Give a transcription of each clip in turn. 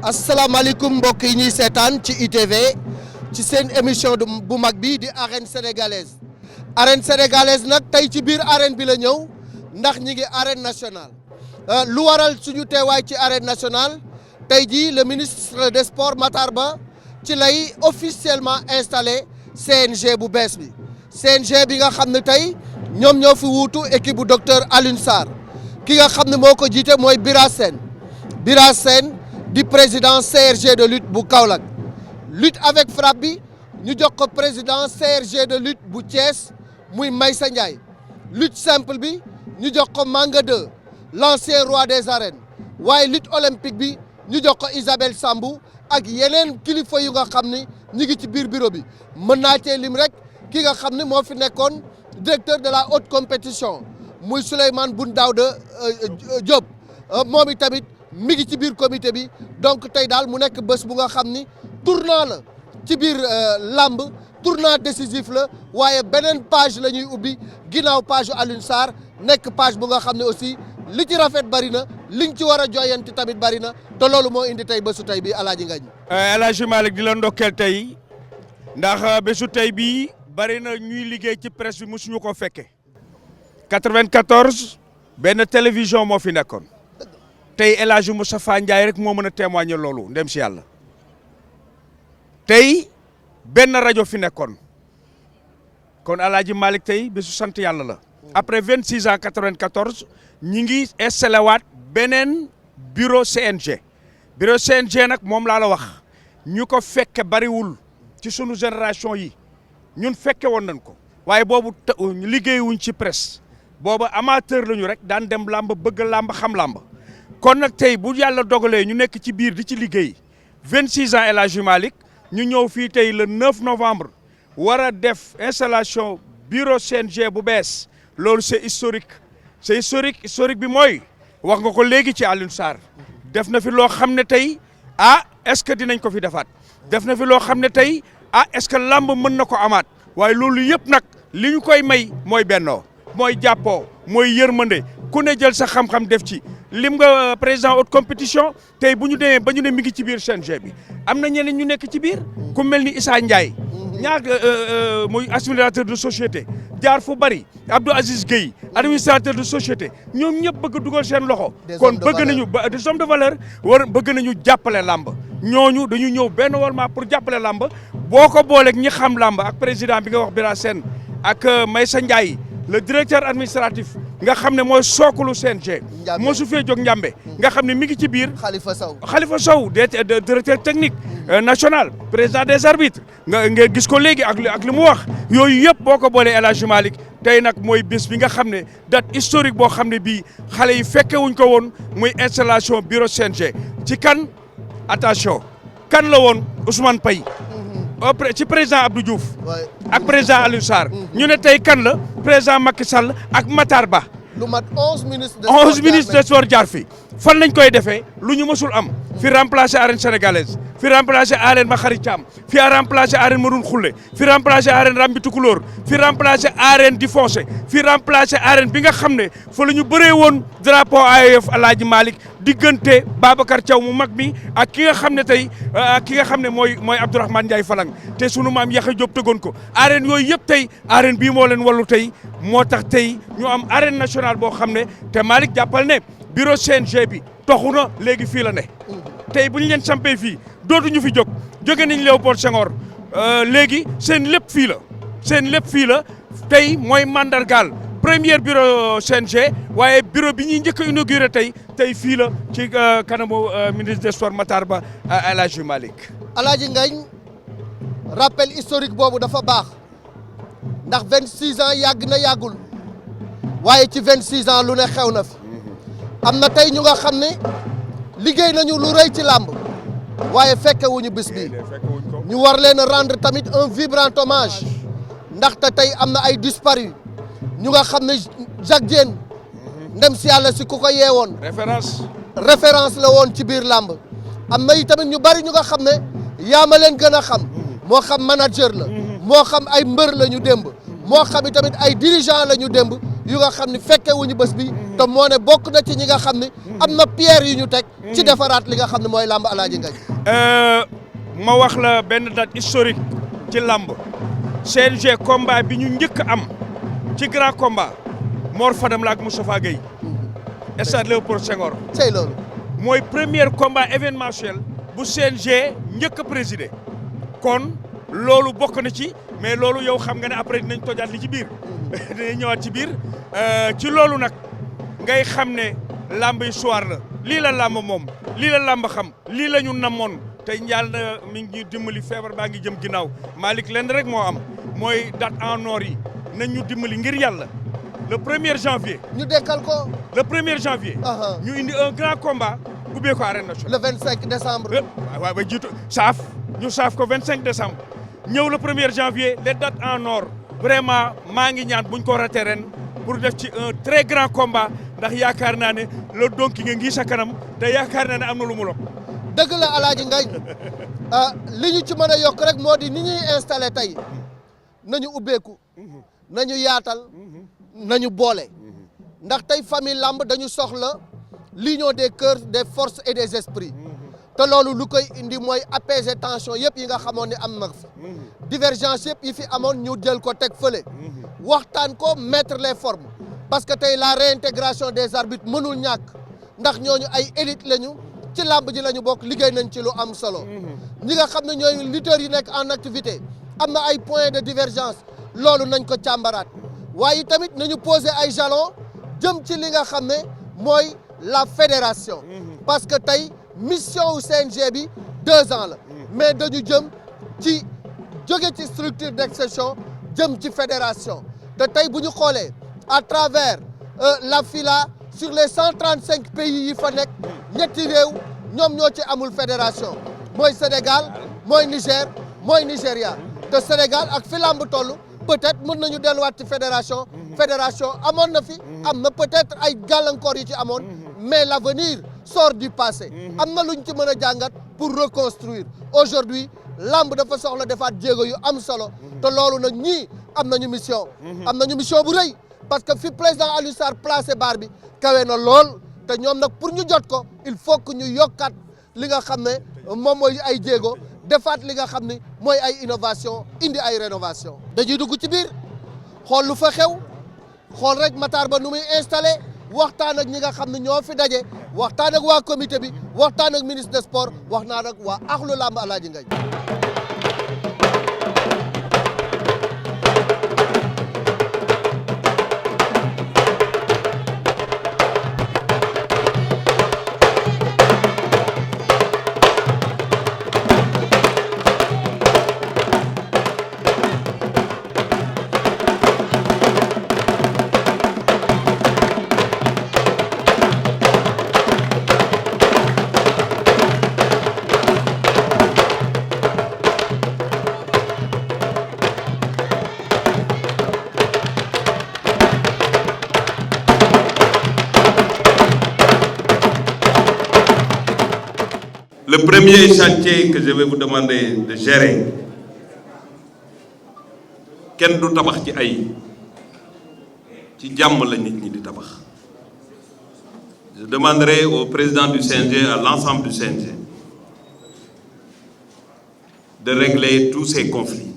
asalaamaaleykum mbokk yi ñuy seetaan ci ITV ci seen émission bu mag bi di arène sénégalaise nag tey ci biir arène bi la ñëw ndax ñi ngi arène nationale lu waral suñu teewaay ci arène nationale tey jii le ministre des sports Matar Ba ci lay officiellement installé CNG bu bees bi CNG bi nga xam ne tey ñoom ñoo fi wuutu équipe bu docteur Alioune Sarr ki nga xam ne moo ko jiite mooy Bira Sène di président CRG de lutte bu Kaolack lutte avec frappe bi ñu jox ko président CRG de lutte bu Thiès muy Maysa Ndiaye lutte simple bi ñu jox ko Manga 2 l'ancien roi des arènes waaye lutte olympique bi ñu jox ko Isabelle Sambou ak yeneen kilifa yu nga xam ni ñu ngi ci biir bureau bi mën naa cee lim rek ki nga xam ne moo fi nekkoon directeur de la haute compétition muy Souleymane Boun Daouda Diop moom itamit mi ngi ci biir comité bi donc tey daal mu nekk bés bu nga xam ni tournant la ci biir làmb tournant décisif la waaye beneen page la ñuy ubbi ginnaaw page Alioune Sarr nekk page bu nga xam ne aussi li ci rafet bari na liñ ci war a jooyanti tamit bari na te loolu moo indi tey bésu tey bi Alaaji Ngañ. El Hadji Malick di la ndokkeel tey ndax bésu tey bii bari na ñuy liggéey ci presse bi mosuñu ko fekke 94 benn télévision moo fi nekkoon. tey El Hadji Moustapha Ndiaye rek moo mën a témoigner loolu ndem si yàlla tey benn rajo fi nekkoon kon El Hadji Malick tey bésu sant yàlla la. après 26 ans 94 ñi ngi installé waat beneen bureau CNG nag moom laa la wax ñu ko fekke bariwul ci sunu génération yi ñun fekke woon nañ ko waaye boobu liggéeyuñ ci presse boobu amateur lañu rek daan dem làmb bëgg làmb xam làmb. kon nag tey bu yàlla dogalee ñu nekk ci biir di ci liggéey 26 ans El Hadji Malick ñu ñëw fii tey le 9 novembre war a def installation bureau CNG bu bees loolu c'est historique bi mooy wax nga ko léegi ci Alioune Sarr def na fi loo xam ne tey est-ce que dinañ ko fi defaat def na fi loo xam ne tey est-ce que lamb mën na ko amaat waaye loolu yëpp nag li ñu koy may mooy bennoo mooy jàppoo mooy yërmande ku ne jël sa xam-xam def ci. lim nga président haute compétition tey bu ñu demee ba ñu ne mi ngi ci biir CNG bi am na ñeneen ñu nekk ci biir ku mel ni Issa Ndiaye ñaar muy administrateur de société jaar fu bari Abdou Aziz Gueye administrateur de société ñoom ñëpp bëgg dugal seen loxo kon bëgg nañu des hommes de valeur bëgg nañu jàppale làmb ñooñu dañu ñëw benn walma pour jàppale làmb boo ko booleeg ñi xam làmb ak président bi nga wax Bira Sène ak Maysa Ndiaye le directeur administratif nga xam ne mooy sookulu CNG mosu fee jóg Njàmbe nga xam ne mi ngi ci biir Khalifa Sow directeur technique national président des arbitres nga gis ko léegi ak li mu wax yooyu yëpp boo ko boolee El Hadji Malick tey nag mooy bés bi nga xam ne date historique boo xam ne bii xale yi fekke wuñ ko woon muy installation bureau CNG ci kan attention kan la woon Ousmane Paye ci président Abdou Diouf ak président Alioune Sarr ñu ne tey kan la président Macky Sall ak Matar Ba lu mat 11 ministres des sports jaar fi fan lañ koy defee lu ñu mësul am fi remplacer arène sénégalaise fi remplacer arène Makhari Thiam fi remplacer arène Madoune Khoule fi remplacer arène Rambi Tukulóor fi remplacer arène di Foncé fi remplacer arène bi nga xam ne fa la ñu bëree woon drapeau AOF El Hadji Malick diggante Babacar Thiaw mu mag mi ak ki nga xam ne tey ki nga xam ne mooy Abdourahmane Ndiaye Falang te sunu maam Yaxya Diop tëggoon ko arène yooyu yëpp tey arène bii moo leen wallu tey moo tax tey ñu am arène nationale boo xam ne te Malick jàppal ne bureau CNG bi toxu na léegi fii la ne tey bu ñu leen sampee fii dootuñu fi jóge nañ Léopold Senghor léegi seen lépp fii la tey mooy mandargaal premier bureau CNG waaye bureau bi ñuy njëkk a inauguré tey fii la ci kanamu ministre des sports Matar Ba El Hadji Malick. Alaaji Ngañ rappel historique boobu dafa baax ndax 26 ans yàgg na yàggul waaye ci 26 ans lu ne xew na fi am na tey ñu nga xam ne liggéey nañu lu rëy ci làmb waaye fekke wuñu bis bi ñu war leen a rendre tamit un vibrant hommage ndaxte tey am na ay disparus ñu nga xam ne Jacques Diène ndem si yàlla si ku ko yeewoon référence la woon ci biir làmb am na tamit ñu bari ñu nga xam ne yaa ma leen gën a xam moo xam manager la moo xam ay mbër la ñu démb moo xam tamit ay dirigeant la ñu démb yu nga xam ne fekke wuñu bés bi te moo ne bokk na ci ñi nga xam ne am na pierre yu ñu teg ci defaraat li nga xam ne mooy làmb Alaaji Ngagne. ma wax la benn date historique ci làmb CNG combat bi ñu njëkk am ci grand combat Mor Fadam la ak Moustapha Gueye stade Léopold Senghor. cey loolu. mooy premier combat événementiel bu CNG njëkk a présider kon loolu bokk na ci mais loolu yow xam nga ne après dinañ tojaat li ci biir dinañ ñëwaat ci biir ci loolu nag ngay xam ne làmb histoire la lii la làmb moom lii la làmb xam lii la ñu namoon tey Yàlla mi ngi dimbali feebar baa ngi jëm ginnaaw Malick lenn rek moo am mooy date en or yi nañ ñu dimbali ngir yàlla le 1er janvier. ñu dekkal ko. le 1er janvier. ñu indi un grand combat ubbee ko arène nationale. le 25 décembre. waaw ba jiitu ñu saaf ko 25 décembre ñëw le 1er janvier les dates en or vraiment maa ngi ñaan buñ ko raté ren pour def ci un très grand combat ndax yaakaar naa ne le donki nga ngi sa kanam te yaakaar naa ne am na lu mu lok. dëgg la Alaaji Ngagne li ñu ci mën a yokk rek moo di ni ñuy installé tey nañu ubbeeku nañu yaatal nañu boole ndax tey famille lamb dañu soxla l'union des cœurs des forces et des esprits te loolu lu koy indi mooy apaiser tension yëpp yi nga xamoon ne am na fi divergence yëpp yi fi amoon ñu jël ko teg fële waxtaan ko mettre les formes parce que tey la réintégration des arbitres mënul ñàkk ndax ñooñu ay élite lañu ci làmb ji la ñu bokk liggéey nañ ci lu am solo ñi nga xam ne ñooy lutteurs yi nekk en activité am na ay points de divergence loolu nañ ko càmbaraat waaye tamit nañu poser ay jalons jëm ci li nga xam ne mooy la fédération parce que tey mission wu CNG bi 2 ans la mais dañu jëm ci jóge ci structure d'exception jëm ci fédération te tey bu ñu xoolee à travers la FILA sur les 135 pays yi fa nekk ñetti réew ñoom ñoo ci amul fédération mooy Sénégal mooy Niger mooy Nigéria te Sénégal ak fi lamb toll peut-être mën nañu delluwaat ci fédération amoon na fi am na peut-être ay gàllankoor yu ci amoon mais l'avenir sort du passé am na luñ ci mën a jàngat pour reconstruire aujourd'hui lamb dafa soxla defaat jéego yu am solo te loolu nag ñii am nañu mission bu rëy parce que fi président Alioune Sarr placé bar bi kawe na lool te ñoom nag pour ñu jot ko il faut que ñu yokkaat li nga xam ne moom mooy ay jéego defaat li nga xam ne mooy ay innovation indi ay rénovation dañuy dugg ci biir xool lu fa xew xool rek Matar Ba nu muy installé waxtaan ak ñi nga xam ne ñoo fi daje waxtaan ak waa comité bi waxtaan ak ministre des sports wax naa nag waa axlu làmb Alaaji Ngagne. Le premier chantier que je vais vous demander de gérer, kenn du tabax ci ay ci jàmm la nit ñi di tabax. Je demanderai au président du CNG, à l'ensemble du CNG, de régler tous ces conflits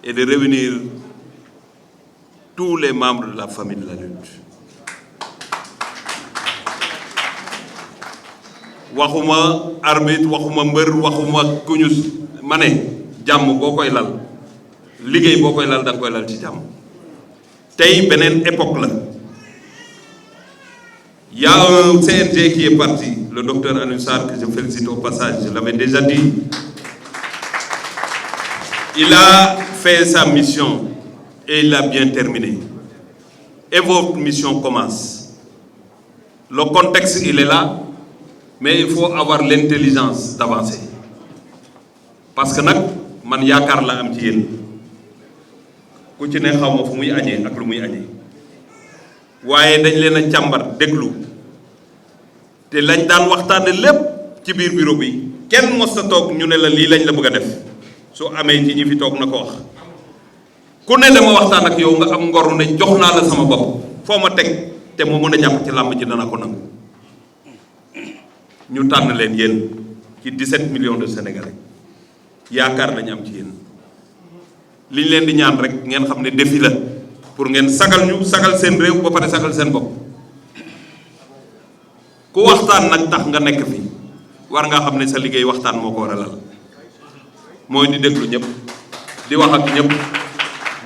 et de réunir tous les membres de la famille de la lutte. waxuma arbitre waxuma mbër waxuma kuñu ma ne jàmm boo koy lal liggéey boo koy lal da nga koy lal ci jàmm tey beneen époque la y a un CNG qui est parti le docteur Alioune Sarr que je félicite au passage, je l'avais déjà dit, il a fait sa mission et il l'a bien terminé et votre mission commence. Le contexte il est là, mais il faut avoir l'intelligence d'avancer parce que nag man yaakaar la am ci yéen ku ci ne xaw ma fu muy añee ak lu muy añee waaye dañ leen a càmbar déglu te lañ daan waxtaane lépp ci biir bureau bi kenn mos a toog ñu ne la lii lañ la bëgg a def soo amee ci ñi fi toog na ko wax ku ne dama waxtaan ak yow nga am ngoru ne jox naa la sama bopp foo ma teg te moo mën a jàpp ci làmb ji dana ko nangu ñu tànn leen yéen ci 17 millions de Sénégalais yaakaar nañu am ci yéen li ñu leen di ñaan rek ngeen xam ne défi la pour ngeen sagal ñu sagal seen réew ba pare sagal seen bopp ku waxtaan nag tax nga nekk fi war nga xam ne sa liggéey waxtaan moo ko war a lal mooy di déglu ñëpp di wax ak ñëpp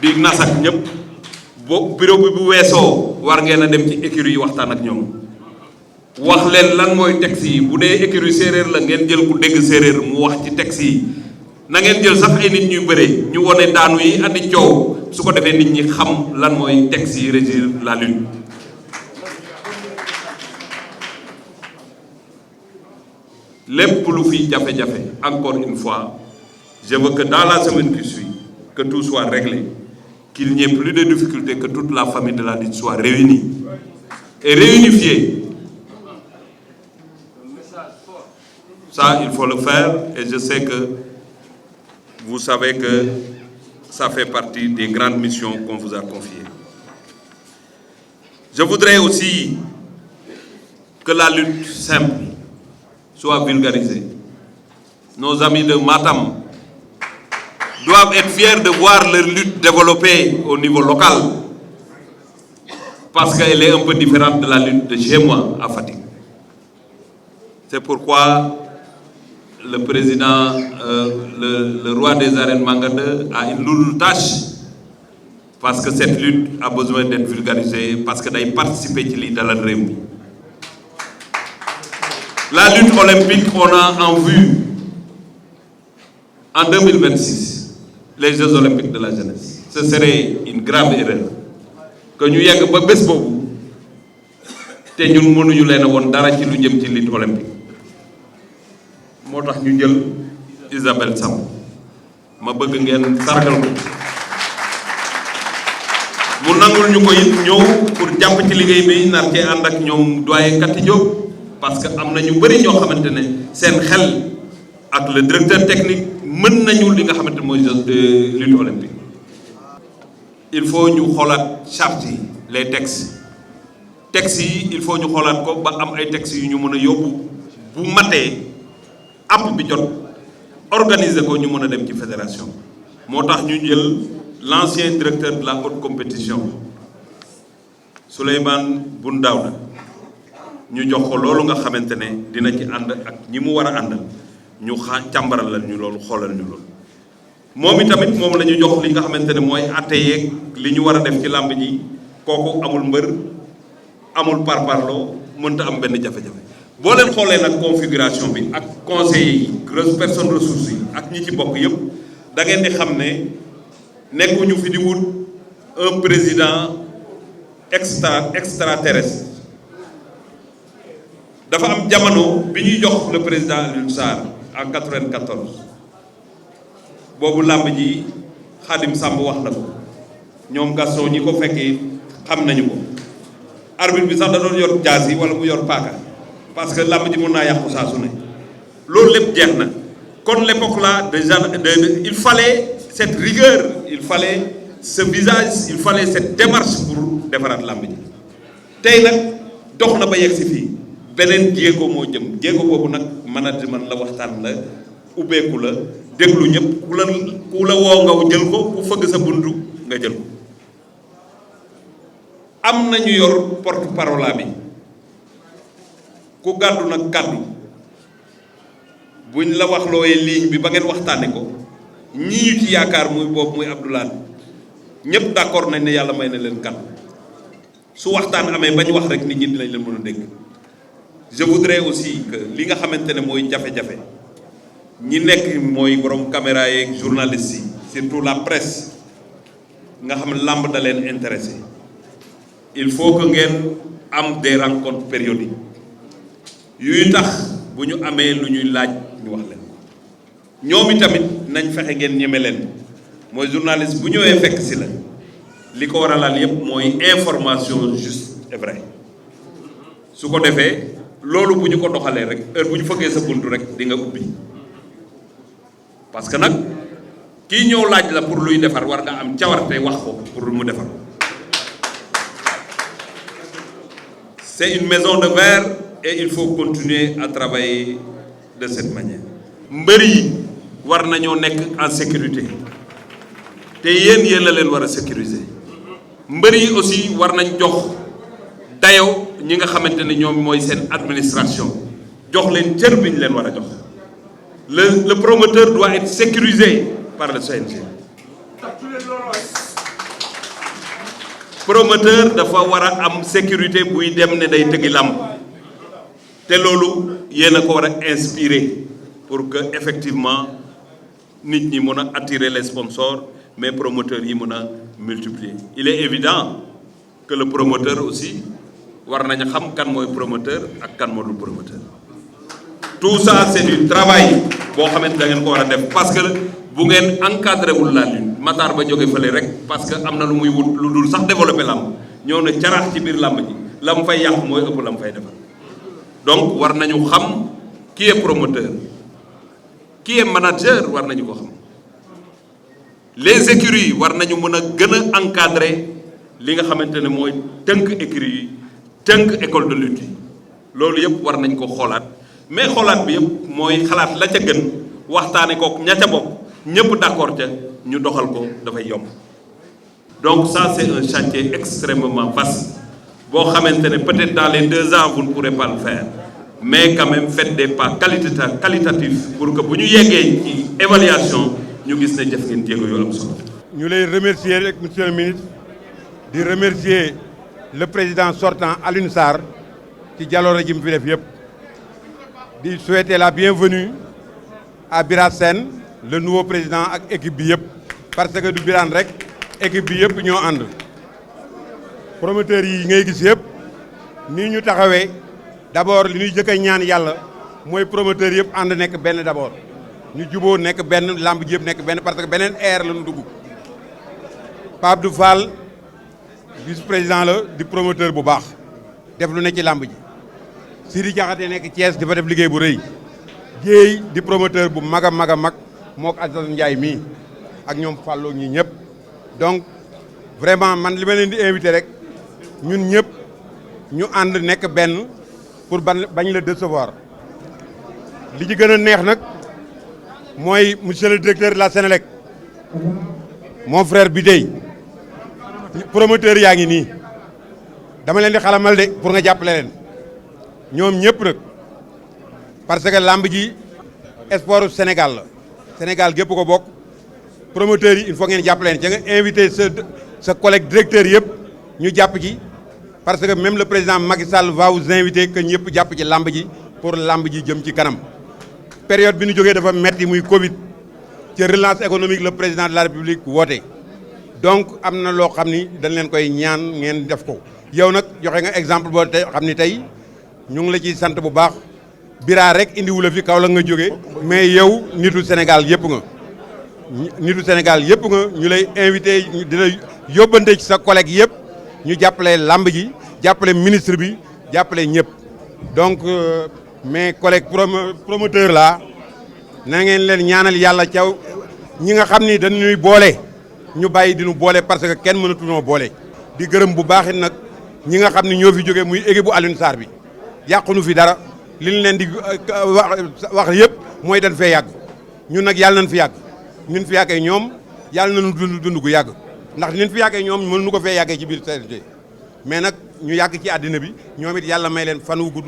di nas ak ñëpp bo bureau bi bu weesoo war ngeen a dem ci écurie yi waxtaan ak ñoom wax leen lan mooy texte yi bu dee écurie séeréer la ngeen jël ku dégg séeréer mu wax ci texte yi na ngeen jël sax ay nit ñuy bëree ñu wone daanu yi andi coow su ko defee nit ñi xam lan mooy texte yi régir la lutte. lépp lu fi jafe-jafe encore une fois je veux que dans la semaine qui suit que tout soit réglé, qu'il n'y ait plus de difficultés, que toute la famille de la lutte soit réunie et réunifiée. Ça, il faut le faire et je sais que vous savez que ça fait partie des grandes missions qu'on vous a confiées. Je voudrais aussi que la lutte simple soit vulgarisée. Nos amis de Matam doivent être fiers de voir leur lutte développée au niveau local parce qu'elle est un peu différente de la lutte de chez moi à Fatick. C'est pourquoi le président, le roi des arènes Mangade a une lourde tâche parce que cette lutte a besoin d'être vulgarisée parce que day participer ci li dalal réew mi. La lutte olympique, on a en vue en 2026 les Jeux olympiques de la jeunesse. Ce serait une grave erreur que ñu yegg ba bés boobu te ñun mënuñu leen a woon dara ci lu jëm ci lutte olympique. moo tax ñu jël Isabelle Samb ma bëgg ngeen sargal ko mu nangul ñu ko it ñëw pour jàpp ci liggéey bi nar cee ànd ak ñoom doyen Kati Diop parce que am na ñu bëri ñoo xamante ne seen xel ak le directeur technique mën nañu li nga xamante mooy lutte olympique. il faut ñu xoolaat charte yi les textes yi il faut ñu xoolaat ko ba am ay textes yu ñu mën a yóbbu bu matee app bi jot organiser ko ñu mën a dem ci fédération. moo tax ñu jël l'ancien directeur de la haute compétition Souleymane Boun Daouda ñu jox ko loolu nga xamante ne dina ci ànd ak ñi mu war a àndal ñu càmbaral la ñu loolu xoolal ñu loolu. moom itamit moom la ñu jox li nga xamante ne mooy atte yeeg li ñu war a def ci làmb ji kooku amul mbër amul parparloo mënta am benn jafe-jafe. boo leen xoolee nag configuration bi ak conseillers yi personnes ressources yi ak ñi ci bokk yëpp da ngeen di xam ne nekkuñu fi di wut un président extraterrestre. dafa am jamono bi ñuy jox le président Alioune Sarr en 94 boobu làmb ji Khadim Samb wax na ko ñoom Gaston ñi ko fekkee xam nañu ko arbitre bi sax da doon yor jaas yi wala mu yor paaka parce que làmb ji mën naa yàqu saa su ne loolu lépp jeex na kon l'époque là il fallait cette rigueur il fallait ce visage il fallait cette démarche pour defaraat làmb ji tey nag dox na ba yegg si fii beneen jéego moo jëm jéego boobu nag management la waxtaan la ubbeeku la déglu ñëpp ku la woo nga jël ko ku fëgg sa buntu nga jël ko am nañu yor porte parole bi ku gàddu nag kàddu buñ la wax looyee ligne bi ba ngeen waxtaane ko ñii ñu ci yaakaar muy boobu muy Abdoulaye ñëpp d'accord nañ ne yàlla may na leen kàddu su waxtaan amee bañ wax rek nit ñi dinañ leen mën a dégg. je voudrais aussi que li nga xamante ne mooy jafe-jafe ñi nekk mooy borom caméra yeeg journalistes yi surtout la presse nga xam ne làmb da leen intéressé il faut que ngeen am des rencontres périodiques yuy tax bu ñu amee lu ñuy laaj ñu wax leen ñoom itamit nañ fexe ngeen ñeme leen mooy journaliste bu ñëwee fekk si la li ko war a laal yépp mooy information juste et vrai su ko defee loolu bu ñu ko doxalee rek heure bu ñu fëggee sa buntu rek di nga ubbi parce que nag kii ñëw laaj la pour luy defar war nga am cawarte wax ko pour mu defar C'est une maison de verre et il faut continuer à travailler de cette manière. mbër yi war nañoo nekk en sécurité te yéen la leen war a sécuriser mbër yi aussi war nañ jox dayo ñi nga xamante ne ñoom mooy seen administration jox leen cër bi ñu leen war a jox le promoteur doit être sécurisé par le CNG. promoteur dafa war a am sécurité buy dem ne day tëggi làmb te loolu yéen a ko war a inspirer pour que effectivement nit ñi mën a attirer les sponsors mais promoteurs yi mën a multiplier. Il est évident que le promoteur aussi war nañu xam kan mooy promoteur ak kan moo dul promoteur. Tout ça c'est du travail boo xamante da ngeen ko war a def parce que bu ngeen encadré wul la lutte Matar ba jóge fële rek parce que am na lu muy wut lu dul sax développé làmb ñëw na carax ci biir làmb ji la mu fay yàq mooy ëpp la mu fay defar donc war nañu xam qui est promoteur qui est manager war nañu ko xam les écuries war nañu mën a gën a encadrer li nga xamante ne mooy tënk écuries yi tënk école de lutte yi loolu yëpp war nañ ko xoolaat mais xoolaat bi yëpp mooy xalaat la ca gën waxtaane kook ña ca bopp ñëpp d'accord ca ñu doxal ko dafay yomb donc ça c'est un chantier extrêmement vaste boo xamante ne peut-être dans les 2 ans vous ne pourrez pas le faire mais quand même faites des pas qualitatifs pour que bu ñu yeggee ci évaluation ñu gis ne def ngeen jéego yu am solo. ñu lay remercier rek monsieur le ministre di remercier le président sortant Alioune Sarr ci jaloore ji mu fi def yëpp di souhaiter la bienvenue à Bira Sène le nouveau président ak équipe bi yëpp parce que du Birane rek équipe bi yëpp ñoo ànd promoteurs yi ngay gis yëpp nii ñu taxawee d'abord li ñuy jëkk a ñaan yàlla mooy promoteurs yëpp ànd nekk benn d'abord ñu juboo nekk benn lamb ji yëpp nekk benn parce que beneen ère la ñu dugg Pape Abdou Fall vice président la di promoteur bu baax def lu ne ci lamb ji Sidi Diakhaté nekk Thiès dafa def liggéey bu rëy Jéey di promoteur bu mag a mag a mag mook Aziz Ndiaye mii ak ñoom Fallou ñii ñëpp donc vraiment man li ma leen di invité rek ñun ñëpp ñu ànd nekk benn pour bañ la décevoir li ci gën a neex nag mooy monsieur le directeur de la Sénélec mon frère Bidey promoteur yaa ngi nii dama leen di xalamal de pour nga jàppale leen ñoom ñëpp nag parce que lamb ji sport Sénégal la Sénégal gépp ko bokk promoteurs yi il faut ngeen jàppale leen ca nga invité sa collègue directeur yëpp ñu jàpp ci parce que même le président Macky Sall va vous inviter que ñëpp jàpp ci lamb ji pour lamb ji jëm ci kanam période bi ñu jógee dafa metti muy Covid ci relance économique le président de la République woote donc am na loo xam ni dañ leen koy ñaan ngeen def ko yow nag joxe nga exemple boo tey xam ni tey ñu ngi la ciy sant bu baax Bira rek indiwu la fi kaw la nga jógee mais yow nitu Sénégal yëpp nga nitu Sénégal yëpp nga ñu lay invité dina yóbbante ci sa collègue yëpp ñu jàppale lamb ji jàppale ministre bi jàppale ñëpp donc mes collègues promoteurs là na ngeen leen ñaanal yàlla caw ñi nga xam ni dañuy boole ñu bàyyi di ñu boole parce que kenn mënatunoo boole. di gërëm bu baax it nag ñi nga xam ni ñoo fi jógee muy équipe bu Alioune Sarr bi yàqunu fi dara li ñu leen di wax yëpp mooy dañ fee yàgg ñun nag yàlla nañ fi yàgg ñun fi yàggee ñoom yàlla nañu dund gu yàgg ndax ñun fi yàggee ñoom mënuñu ko fee yàggee ci biir CNG mais nag ñu yàgg ci àddina bi ñoom it yàlla may leen fan wu gudd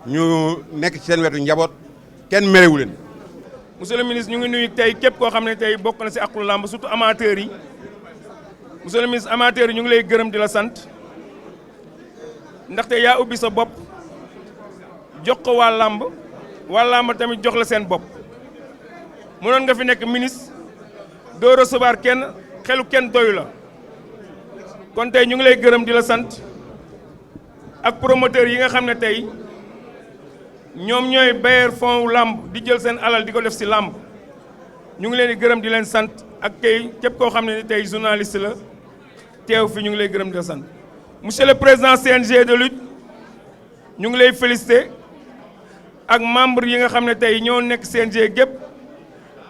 ñu nekk ci seen wetu njaboot kenn merewu leen. monsieur le ministre ñu ngi nuyu tey képp koo xam ne tey bokk na si akulu làmb surtout amateurs yi monsieur le ministre amateurs yi ñu ngi lay gërëm di la sant ndaxte yaa ubbi sa bopp jox ko waa làmb tamit jox la seen bopp mënoon nga fi nekk ministre doo recevoir kenn xelu kenn doyu la kon tey ñu ngi lay gërëm di la sant ak promoteurs yi nga xam ne tey ñoom ñooy bailleur fond làmb di jël seen alal di ko def si làmb ñu ngi leen di gërëm di leen sant ak tey képp koo xam ne tey journaliste la teew fi ñu ngi lay gërëm di la sant monsieur le président CNG de lutte ñu ngi lay féliciter ak membre yi nga xam ne tey ñoo nekk CNG gépp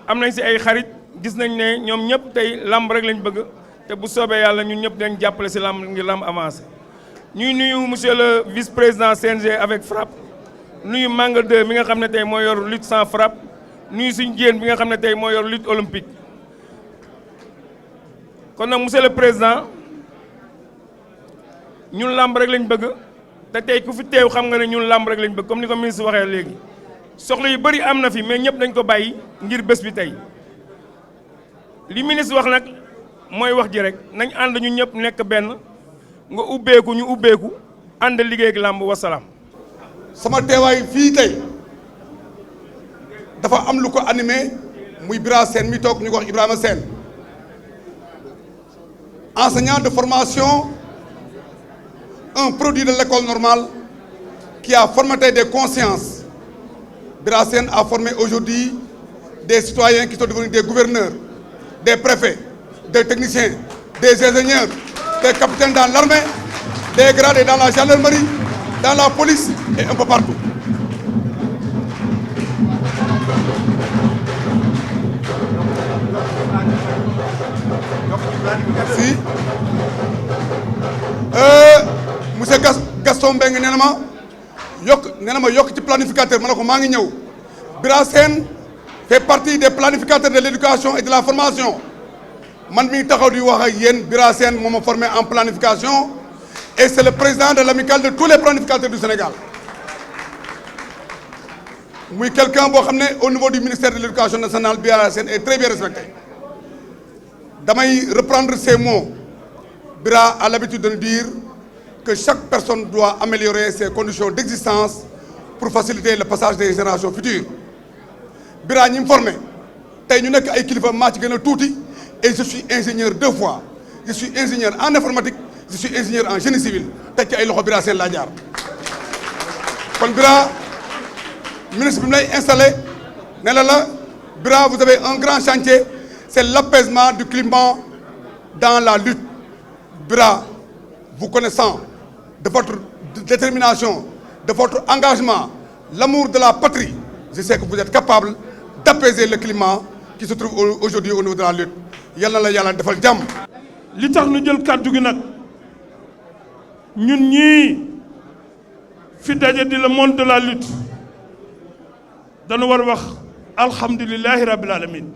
am nañ si ay xarit gis nañ ne ñoom ñëpp tey làmb rek lañ bëgg te bu soobee yàlla ñun ñëpp dañ jàppale si làmb ngir làmb avancé ñuy nuyu monsieur le vice-président CNG avec frappe nuyu Manga 2 mi nga xam ne tey moo yor lutte sans frappe nuyu suñu jéen bi nga xam ne tey moo yor lutte olympique kon nag monsieur le président ñun làmb rek lañ bëgg te tey ku fi teew xam nga ne ñun làmb rek lañ bëgg comme ni ko ministre waxee léegi soxla yu bëri am na fi mais ñëpp dañ ko bàyyi ngir bés bi tey li ministre wax nag mooy wax ji rek nañ ànd ñu ñëpp nekk benn nga ubbeeku ñu ubbeeku ànd liggéey ak làmb wasalaam. sama teewaay fii tey dafa am lu ko animé muy Bira Sène mi toog ñu ko wax Ibrahima Sène enseignant de formation un produit de l'école normale qui a formaté des consciences. Bira Sène a formé aujourd'hui des citoyens qui sont devenus des gouverneurs, des préfets, des techniciens, des ingénieurs, des capitaines dans l'armée, des gradés dans la gendarmerie, dans la police et un peu partout. Merci. Monsieur Gaston Mbengue nee na ma yokk ci planificateur ma ne ko maa ngi ñëw. Bira Sène fait partie des planificateurs de l'éducation et de la formation man mi ngi taxaw di wax ak yéen Bira Sène moo ma formé en planification et c'est le président de l'amicale de tous les planificateurs du Sénégal muy quelqu'un boo xam ne au niveau du ministère de l'éducation nationale Bira Sène est très bien respecté. Damay reprendre ces mots. Bira a l'habitude de nous dire que chaque personne doit améliorer ses conditions d'existence pour faciliter le passage des générations futures. Bira ñi mu formé tey ñu nekk ay kilifa maa ci gën a tuuti et je suis ingénieur 2 fois je suis ingénieur en informatique je suis ingénieur en génie civil tey ci ay loxo Bira Sène laa jaar. kon Bira ministre bi mu lay installé ne la Bira vous avez un grand chantier c'est l'apaisement du climat dans la lutte. Bira, vous connaissant de votre détermination, de votre engagement, l'amour de la patrie, je sais que vous êtes capable d'apaiser le climat qui se trouve aujourd'hui au niveau de la lutte. Yàlla la yàlla defal jàmm. li tax nu jël kàddu gi nag ñun ñii fi daje di le monde de la lutte dañu war wax alhamdulillahi rabbil alamin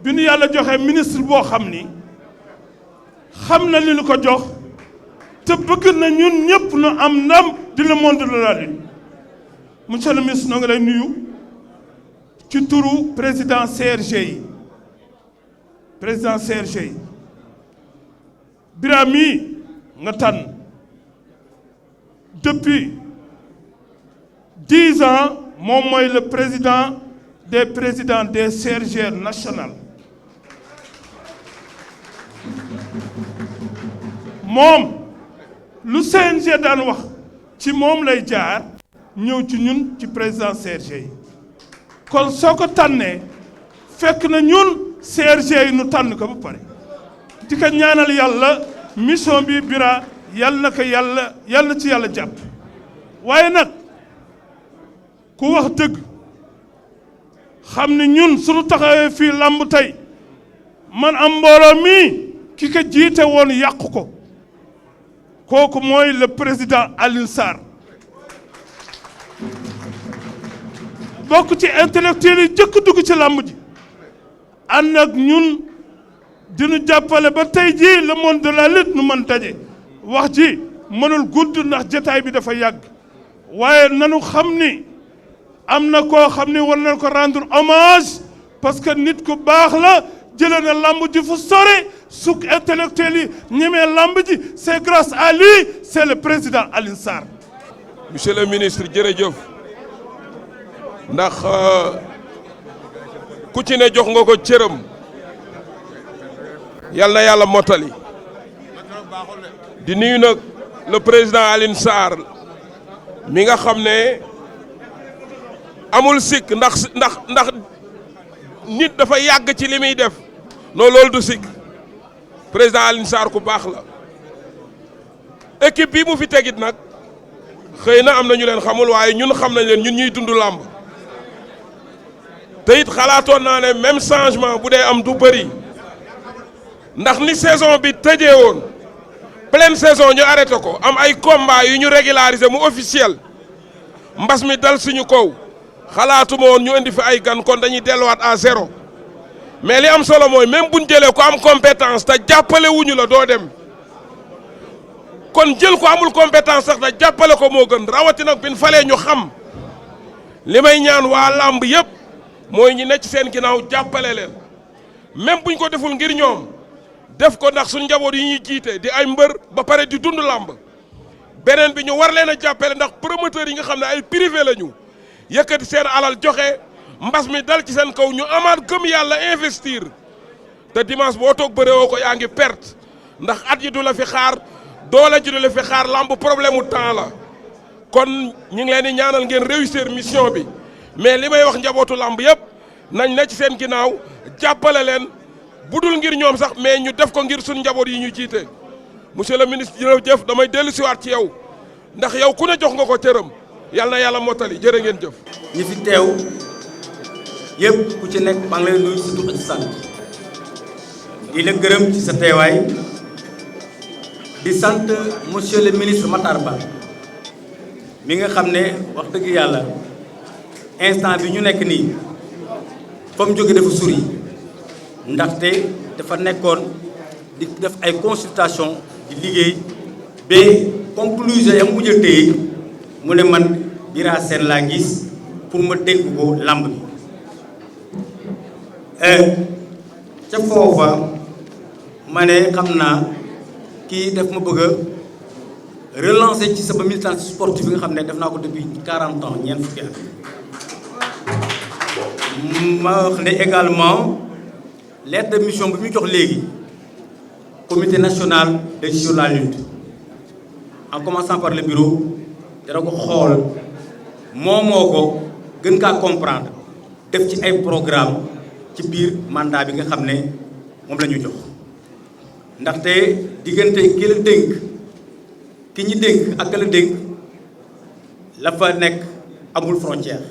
bi nu yàlla joxe ministre boo xam ni xam na li ñu ko jox te bëgg na ñun ñëpp nu am ndam di le monde de la lutte monsieur le ministre noo ngi lay nuyu ci turu président CRG yi président CRG yi Bira mii nga tànn depuis 10 ans moom mooy le président des présidents des CRG national moom lu CNG daan wax ci moom lay jaar ñëw ci ñun ci président CRG yi kon soo ko tànnee fekk na ñun CRG yi nu tànn ko ba pare di ko ñaanal yàlla mission bi Bira yàlla na ko yàlla ci yàlla jàpp waaye nag ku wax dëgg xam ne ñun suñu taxawee fii làmb tey man am mbooloo mii ki ko jiite woon yàqu ko kooku mooy le président Alioune Sarr bokk ci intellectuels yi jëkk dugg ci làmb ji ànd ak ñun dinu jàppale ba tey jii le monde de la lutte nu mën daje wax ji mënul gudd ndax jotaay bi dafa yàgg waaye nanu xam ni am na koo xam ni war nañ ko rendre hommage parce que nit ku baax la jëlee na lamb ji fu sore suk intellectuel yi ñemee lamb ji c'est grâce à lui c'est le président Alioune Sarr. monsieur le ministre jërëjëf ndax ku ci ne jox nga ko cëram yal na yàlla mottali di nuyu nag le président Alioune Sarr mi nga xam ne amul sikk ndax nit dafa yàgg ci li muy def non loolu du sikk président Alioune Sarr ku baax la équipe bi mu fi tegit nag xëy na am na ñu leen xamul waaye ñun xam nañ leen ñun ñuy dund làmb te it xalaatoon naa ne même changement bu dee am du bëri ndax ni saison bi tëjee woon pleine saison ñu arrêté ko am ay combat yu ñu régulariser mu officiel mbas mi dal suñu kaw xalaatuma woon ñu indi fi ay gan kon dañuy delluwaat à zéro mais li am solo mooy même buñ jëlee ko am compétence te jàppale wuñu la doo dem kon jël ko amul compétence sax te jàppale ko moo gën rawatina bin falee ñu xam li may ñaan waa làmb yëpp mooy ñi nekk ci seen ginnaaw jàppale leen même buñ ko deful ngir ñoom def ko ndax suñu njaboot yi ñuy jiite di ay mbër ba pare di dund làmb beneen bi ñu war leen a jàppale ndax promoteurs yi nga xam ne ay privé la ñu yëkkati seen alal joxe mbas mi dal ci seen kaw ñu amaat gëm yàlla investir te dimanche boo toog bëree woo ko yaa ngi perte ndax at yi du la fi xaar doole ji du la fi xaar làmb problème mu temps la kon ñu ngi leen di ñaanal ngeen réussir mission bi mais li may wax njabootu làmb yëpp nañ ne ci seen ginnaaw jàppale leen budul ngir ñoom sax mais ñu def ko ngir suñu njaboot yi ñu jiite monsieur le ministre jërëjëf damay dellu siwaat ci yow ndax yow ku ne jox nga ko cëram yàlla na yàlla mottali jërë ngeen jëf. ñi fi teew yëpp ku ci nekk maa ngi lay nuyu si tur ak sant di la gërëm ci sa teewaay di sant monsieur le ministre Matar Ba mi nga xam ne wax dëgg yàlla instant bi ñu nekk nii fa mu jóge dafa sori ndaxte dafa nekkoon di def ay consultation di liggéey ba conclusion yam mujj a téye mu ne man Bira Sène laa gis pour ma dénk ko làmb bi ca foofa ma ne xam naa kii daf ma bëgg a relancer ci sama militance sportive bi nga xam ne def naa ko depuis 40 ans ñeent fukki at ma wax ne également lettre de mission bi mu jox léegi comité national de gestion de la lutte en commençant par le bureau dara ko xool moo ko gën kaa comprendre def ci ay programme ci biir mandat bi nga xam ne moom la ñu jox ndaxte diggante ki la dénk ki ñi dénk ak ka la dénk la fa nekk amul frontière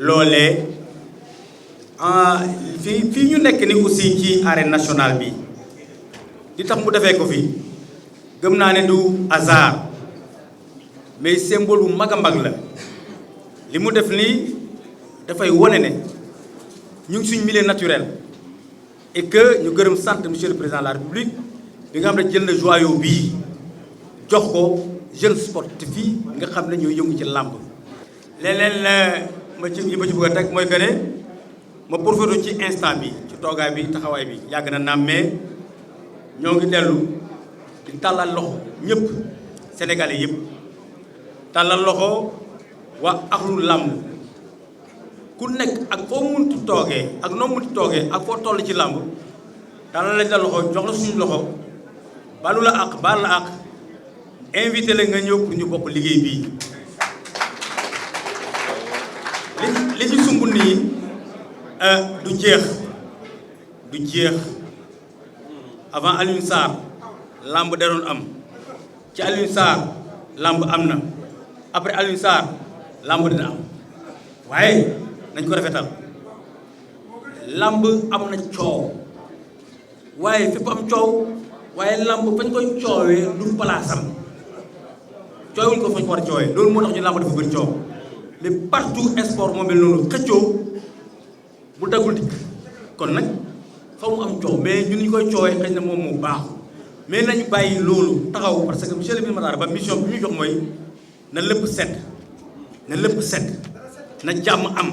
loolee fii ñu nekk ni aussi ci arène nationale bi li tax mu defee ko fi gëm naa ne du hasard mais symbole bu mag a mag la li mu def nii dafay wane ne ñu ngi suñ milieu naturel et que ñu gërëm sant monsieur le président de la république bi nga xam ne jël na joyau bii jox ko jeune sportif yi nga xam ne ñooy yëngu ci làmb leneen ma ci bëgg a teg mooy que ne ma profité ci instant bi ci toogaay bi taxawaay bi yàgg na naam mais ñoo ngi dellu di tàllal loxo ñëpp sénégalais yëpp tàllal loxo waa axlu làmb ku nekk ak foo munti toogee ak noo munti toogee ak foo toll ci làmb tàllal lañ la loxo jox la suñu loxo balu la ak baal la ak invité la nga ñëw pour ñu bokk liggéey bii li ñu sumb nii du jeex avant Alioune Sarr lamb da doon am ci Alioune Sarr lamb am na après Alioune Sarr lamb dina am waaye nañ ko rafetal lamb am na coow waaye fépp am coow waaye lamb fañ koy coowee du palaasam coowuñ ko fañ ko war a coowee loolu moo tax ñu lamb dafa bëri coow mais partout sport moo mel noonu xëccoo bu daggul dikk kon nag fa mu am coow mais ñun ñu koy coowee xëy na moom moo baaxu mais nañu bàyyi loolu taxaw parce que monsieur le ministre Matar Ba mission bi ñu jox mooy na lépp set na jàmm am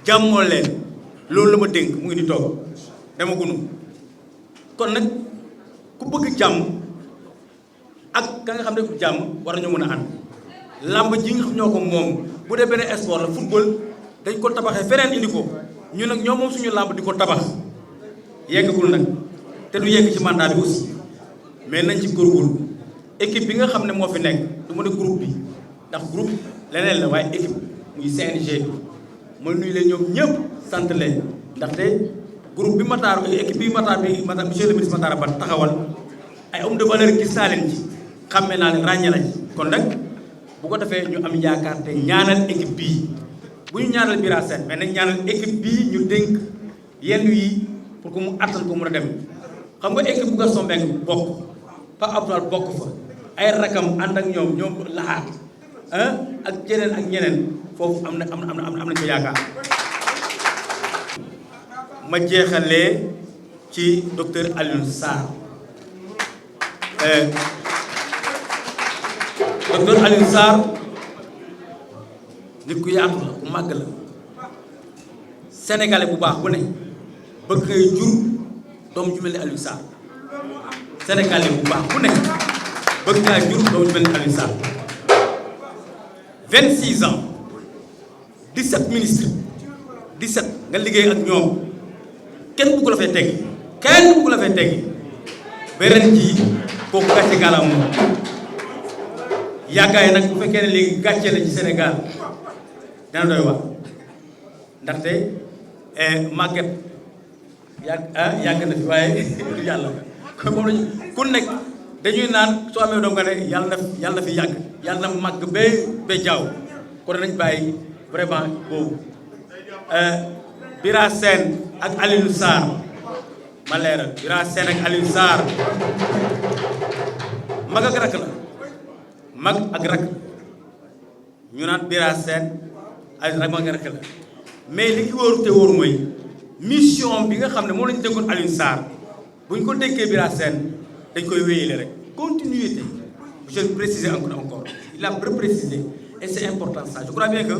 jàmmoo leen loolu la ma dénk mu ngi ni toog dama gunu kon nag ku bëgg jàmm ak ka nga xam ne jàmm war nañoo mën a ànd làmb ji nga xam ñoo ko moom bu dee beneen sport la football dañ ko tabaxee feneen indi ko ñu nag ñoo moom suñu làmb di ko tabax yeggagul nag te du yegg ci mandat bi aussi mais nañ ci góorgóorlu équipe bi nga xam ne moo fi nekk du ma ne groupe bi ndax groupe leneen la waaye équipe muy CNG bi mooy nuyu leen ñoom ñëpp sant leen ndaxte groupe bi Matar équipe bi Matar bi monsieur le ministre Matar Ba taxawal ay homme de valeur gis naa leen ci xàmmee naa leen ràññee lañ kon nag bu ko defee ñu am yaakaar te ñaanal équipe bii bu ñu ñaanal Bira Sène mais nag ñaanal équipe bii ñu dénk yenn yi pour que mu attan ko mun a dem xam nga équipe bu Gaston Mbengue bokk Pape Abdoulaye bokk fa ay rakam ànd ak ñoom laxaat ak jeneen ak ñeneen foofu am nañ ko yaakaar. ma jeexalee ci docteur Alioune Sarr docteur Alioune Sarr nit ku yaatu la ku màgg la sénégalais bu baax bu ne bëgg ngay jur doom ju mel ni Alioune Sarr sénégalais bu baax bu ne bëgg ngaa jur doom ju mel ni Alioune Sarr 26 ans 17 ministres 17 nga liggéey ak ñoom kenn bëggu la fay teggi kenn bëggu la fay teggi ba ren jii kooku gàcce gàllam moom yàggaay nag bu fekkee ne léegi gàcce la ci Sénégal dana doy wax ndaxte màgget yàgg na fi waaye yàlla kon moom lañu ku nekk dañuy naan soo amee doom nga ne yàlla na fi yàgg yàlla na màgg ba jaaw kon nañ bàyyi vraiment boobu Bira Sène ak Alioune Sarr ma leeral Bira Sène ak Alioune Sarr mag ak rakk la mag ak rakk ñu naan Bira Sène ak mag ak rakk la mais li ki wóoru te wóoru mooy mission bi nga xam ne moom lañu déggoon Alioune Sarr bu ñu ko déggee Bira Sène dañ koy wéyale rek continuité je vais préciser encore il a précisé et c'est important ça je crois bien que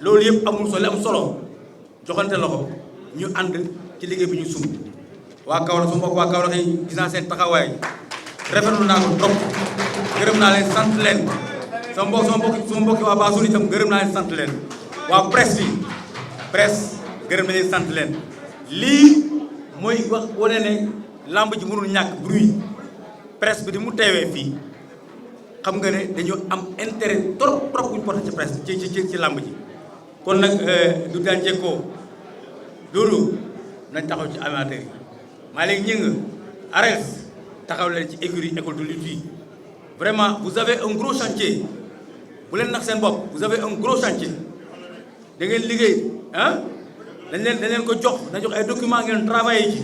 loolu yëpp amul solo am solo joxante loxo ñu ànd ci liggéey bi ñu sumb waa Kaolack su mbokk waa Kaolack yi gis naa seen taxawaay rafetlu naa ko trop gërëm naa leen sant leen sama mbokki waa Bassoul itam gërëm naa leen sant leen waa presse bi presse gërëm na leen sant leen lii mooy wax wane ne lamb ji mënul ñàkk bruit presse bi di mu teewee fii xam nga ne dañoo am intérêt trop bu ñu porté ci presse ci lamb ji kon nag du daan jekkoo loolu nañ taxaw ci amateur yi maa léegi ñi nga ARELS taxaw leen ci écurie école de lutte yi vraiment vous avez un gros chantier bu leen nax seen bopp vous avez un gros chantier da ngeen liggéey dañ leen ko jox ay documents ngeen travailler ci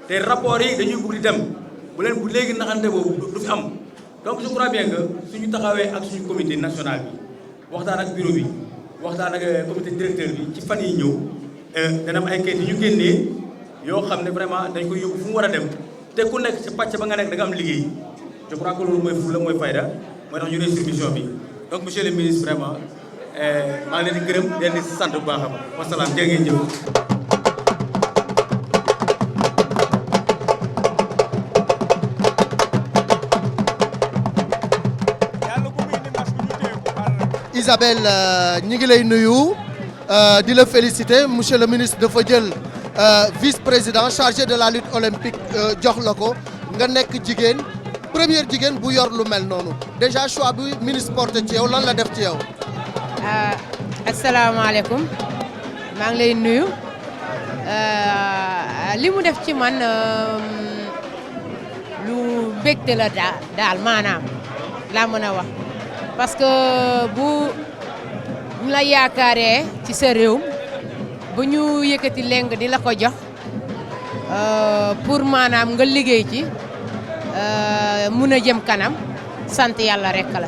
te rapport yi dañuy bëgg di dem bu léegi naxante boobu du fi am donc je crois bien que suñu taxawee ak suñu comité national bi waxtaan ak bureau bi waxtaan ak comité directeur bi ci fan yi ñëw dana am ay kayit yi ñu génnee yoo xam ne vraiment dañ koy yóbbu fu mu war a dem te ku nekk ci pàcc ba nga nekk da nga am liggéey je crois que loolu mooy fulla mooy fayda mooy tax ñu réussir mission bi donc monsieur le ministre vraiment maa ngi leen di gërëm di leen di sant bu baax a baax wasalaam jërë ngeen jëf. Isabelle ñi ngi lay nuyu di la féliciter monsieur le ministre dafa jël vice-président chargé de la lutte olympique jox la ko nga nekk jigéen première jigéen bu yor lu mel noonu déjà choix bi ministre porté ci yow lan la def ci yow. asalaamaaleykum maa ngi lay nuyu li mu def ci man lu bégte la daal maanaam laa mën a wax parce que bu ñu la yaakaaree ci sa réew bu ñu yëkkati leng di la ko jox pour maanaam nga liggéey ci mun a jëm kanam sant yàlla rek la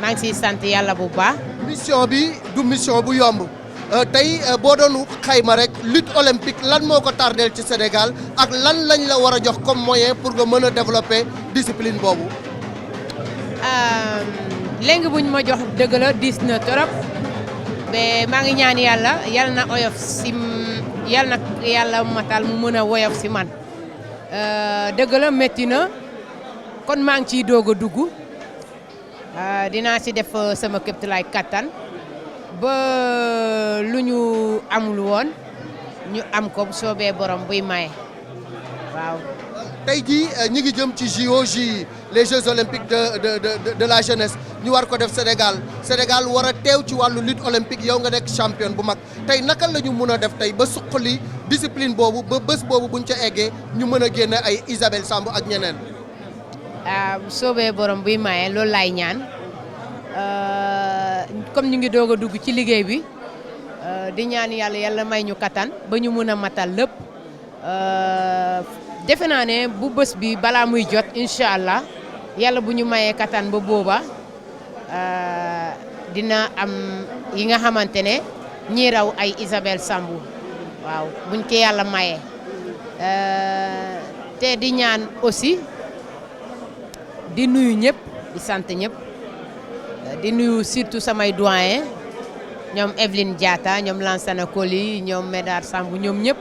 maa ngi siy sant yàlla bu baax. mission bi du mission bu yomb tey boo doon xayma rek lutte olympique lan moo ko tardeel ci Sénégal ak lan lañ la war a jox comme moyen pour nga mën a développer discipline boobu. léegi buñ ma jox dëgg la diis na trop mais maa ngi ñaan yàlla yal na oyof si yal na yàlla matal mu mën a woyof si man dëgg la métti na kon maa ngi ciy doog a dugg. dinaa ci def sama kéemtalaay kattan ba lu ñu amul woon ñu am ko bu soobee borom buy maye waaw. tey jii ñi ngi jëm ci JOJ les Jeux olympiques de la jeunesse ñu war ko def Sénégal war a teew ci wàllu lutte olympique yow nga nekk championne bu mag tey naka la ñu mën a def tey ba suqali discipline boobu ba bés boobu buñ ca eggee ñu mën a génne ay Isabelle Samb ak ñeneen. bu soobee borom buy maye loolu laay ñaan comme ñu ngi doog a dugg ci liggéey bi di ñaan yàlla may ñu kattan ba ñu mën a matal lépp defe naa ne bu bés bi balaa muy jot incha allah yàlla bu ñu mayee kattan ba booba dina am yi nga xamante ne ñi raw ay Isabelle Sambou waaw buñ ko yàlla mayee te di ñaan aussi di nuyu ñëpp di sant ñëpp di nuyu surtout samay doyen ñoom Evelyne Diatta ñoom Lansana Koli ñoom Médar Sambou ñoom ñëpp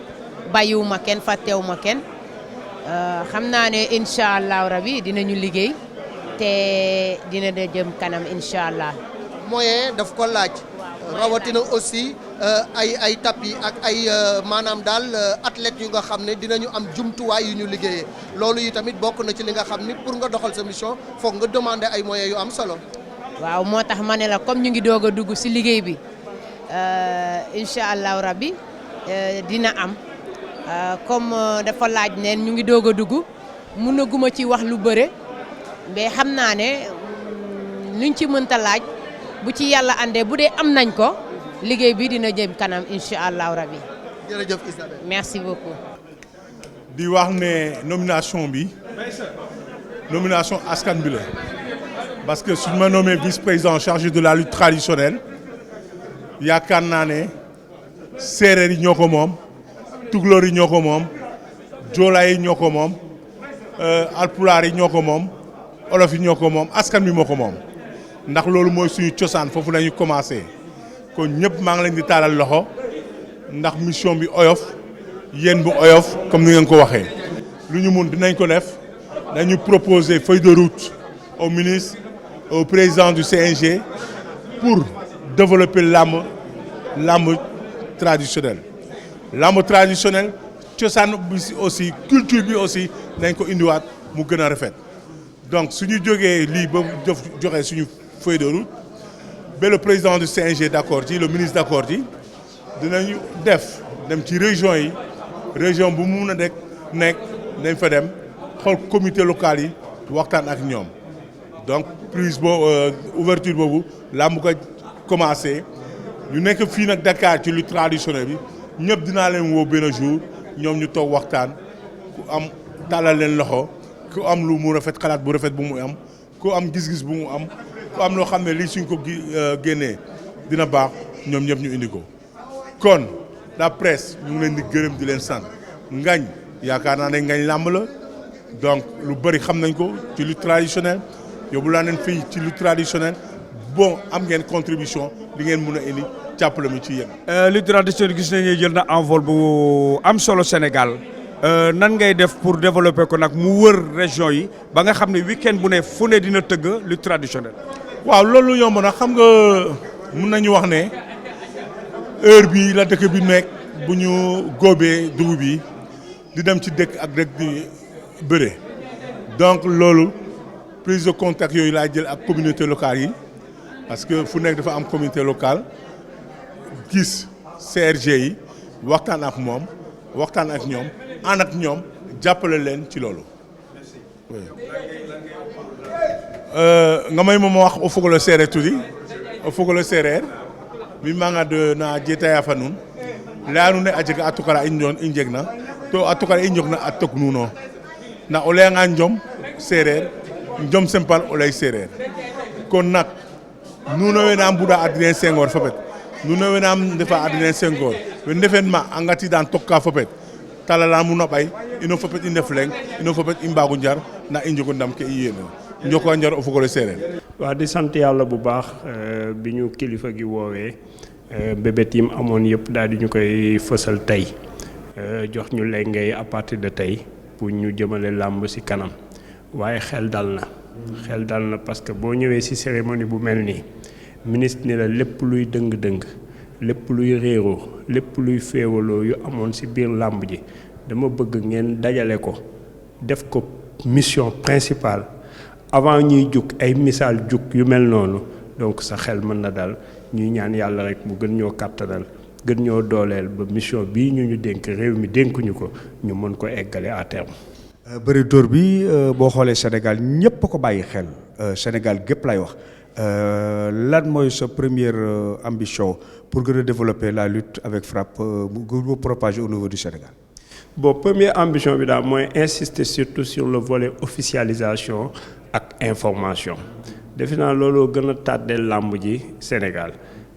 bàyyiwuma kenn fàttewuma kenn xam naa ne incha allah rabi dinañu liggéey te dina da jëm kanam incha allah. moyen daf ko laaj rawatina aussi ay tapis ak ay maanaam daal athlètes yu nga xam ne dinañu am jumtuwaay yu ñu liggéeyee loolu yi tamit bokk na ci li nga xam ni pour nga doxal sa mission foog nga demander ay moyens yu am solo. waaw moo tax ma ne la comme ñu ngi doog a dugg ci liggéey bi incha allah rabbi dina am comme dafa laaj ne ñu ngi doog a dugg mënaguma ci wax lu bëre mais xam naa ne luñ ci mënta laaj bu ci yàlla àndee bu dee am nañ ko liggéey bi dina jëm kanam incha allah rabbi. jërëjëf Isabelle. merci beaucoup. di wax ne nomination bi nomination askan bi la parce que suñu ma nommé vice-président chargé de la lutte traditionnelle yaakaar naa ne séeréer yi ñoo ko moom tukulóor yi ñoo ko moom joolaa yi ñoo ko moom alpulaar yi ñoo ko moom olof yi ñoo ko moom askan bi moo ko moom ndax loolu mooy suñu cosaan foofu la ñu commencé kon ñëpp maa ngi leen di taalal loxo ndax mission bi oyof yéen bu oyof comme ni ngeen ko waxee lu ñu mun dinañ ko def dañu proposer feuille de route au ministre au président du CNG pour développer làmb traditionnel làmb traditionnel cosaan bi aussi culture bi aussi dañ ko indiwaat mu gën a rafet donc suñu jógee lii ba joxe suñu feuille de route ba le président du CNG d'accord ci le ministre d'accord ci dinañu dem ci région bu mu mun a nekk dañ fa dem xool comité local yi waxtaan ak ñoom donc prise ouverture boobu làmb ko commencé ñu nekk fii nag Dakar ci lutte traditionnelle bi ñëpp dinaa leen woo benn jour ñoom ñu toog waxtaan ku am tàllal leen loxo ku am lu mu rafet xalaat bu rafet bu mu am ku am gis-gis bu mu am ku am loo xam ne lii suñ ko génnee dina baax ñoom ñëpp ñu indi ko kon la presse ñu ngi leen di gërëm di leen sant ngañ yaakaar naa ne ngañ làmb la donc lu bëri xam nañ ko ci lutte traditionnelle yóbbu laa leen fii ci lutte traditionnelle bon am ngeen contribution li ngeen mun a indi jàppale mi ci yéen. lutte traditionnelle gis nañu jël na envol bu am solo Sénégal nan ngay def pour développer ko nag mu wër région yi ba nga xam ne week-end bu ne fu ne dina tëgg lutte traditionnelle. waaw loolu yomb na xam nga mun nañu wax ne heure bi la dëkk bi nekk bu ñu góobee dugub bi di dem ci dëkk ak dëkk di bëre donc loolu prise de contact yooyu laa jël ak communauté locale yi parce que fu nekk dafa am communauté locale gis CRG yi waxtaan ak moom waxtaan ak ñoom ànd ak ñoom jàppale leen ci loolu. nga may ma wax o fogole séeréer tuuti o fogole séeréer mi manga de na jetaya fa nun leyanu ne a jega a tukara i njeg na to a tukara i njog na a tok nuno na o leyanga njom séeréer njom sempal o ley séeréer kon nag nuno we na mbuɗa Adrien Senghor fopet nuno we na ndefa Adrien Senghor we ndefen ma a ngatidan tokka fopet talala mun a ɓay ino fopet i ndef leŋ ino fopet i mbagu njar na i njogo ndam ke i yéene njoko njar o fogole séeréer. waaw di sant yàlla bu baax bi ñu kilifa gi woowee bébét yim amoon yëpp daal di ñu koy fësal tey jox ñu lengay à partir de tey pour ñu jëmale làmb ci kanam waaye xel dal na parce que boo ñëwee ci cérémonie bu mel nii ministre ni la lépp luy dëng-dëng lépp luy réeroo lépp luy féewaloo yu amoon ci biir làmb ji dama bëgg ngeen dajale ko def ko mission principale avant ñuy jug ay misaal jug yu mel noonu donc sa xel mën na dal ñuy ñaan yàlla rek mu gën ñoo kàttanal gën ñoo dooleel ba mission bii ñu dénk réew mi dénkuñu ko ñu mën ko eggale à terme. bëri dóor bi boo xoolee Sénégal ñëpp a ko bàyyi xel Sénégal gépp lay wax lan mooy sa première ambition pour gën a développer la lutte avec frappe mu propager au niveau du Sénégal. bon première ambition bi daal mooy insister surtout sur le volet officialisation ak information defe naa looloo gën a tàddeel làmb ji Sénégal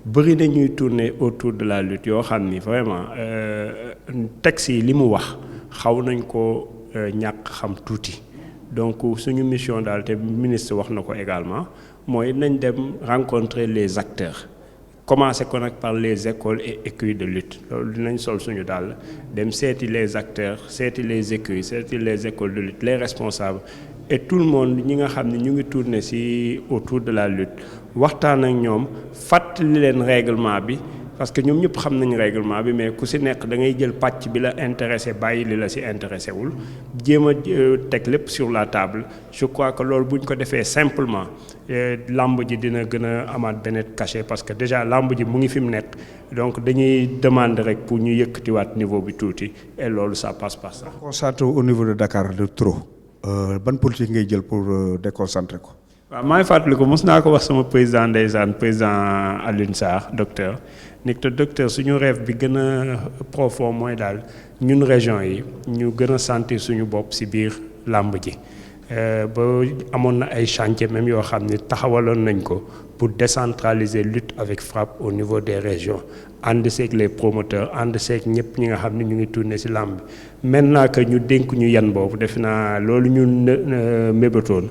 bëri na ñuy tourner autour de la lutte yoo xam ni vraiment texte yi li mu wax xaw nañ ko ñàkk xam tuuti donc suñu mission daal te ministre wax na ko également mooy nañ dem rencontrer les acteurs commencer ko nag par les écoles et écuries de lutte loolu dinañ sol suñu daal dem seeti les acteurs seeti les écuries seeti les écoles de lutte les responsables et tout le monde ñi nga xam ne ñu ngi tourner ci autour de la lutte waxtaan ak ñoom fàttali leen règlement bi parce que ñoom ñëpp xam nañ règlement bi mais ku ci nekk da ngay jël pàcc bi la intéressé bàyyi li la ci intéressé wul jéem a teg lépp sur la table je crois que loolu bu ñu ko defee simplement lamb ji dina gën a amaat benn cachet parce que déjà lamb ji mu ngi fi mu nekk donc dañuy demander rek pour ñu yëkkatiwaat niveau bi tuuti et loolu ça passe par ça. Concentré au niveau de Dakar de trop ban politique ngay jël pour déconcentrer ko. waaw maa ngi fàttaliku mos naa ko wax sama président ndeysaan président Alioune Sarr docteur ni que docteur suñu rêve bi gën a profond mooy daal ñun région yi ñu gën a sentir suñu bopp ci biir làmb ji ba amoon na ay chantier même yoo xam ni taxawaloon nañ ko pour décentraliser lutte avec frappe au niveau des régions ànd seeg les promoteurs ànd seeg ñëpp ñi nga xam ne ñu ngi tourner ci làmb bi maintenant que ñu dénk ñu yan boobu defe naa loolu ñu mébatoon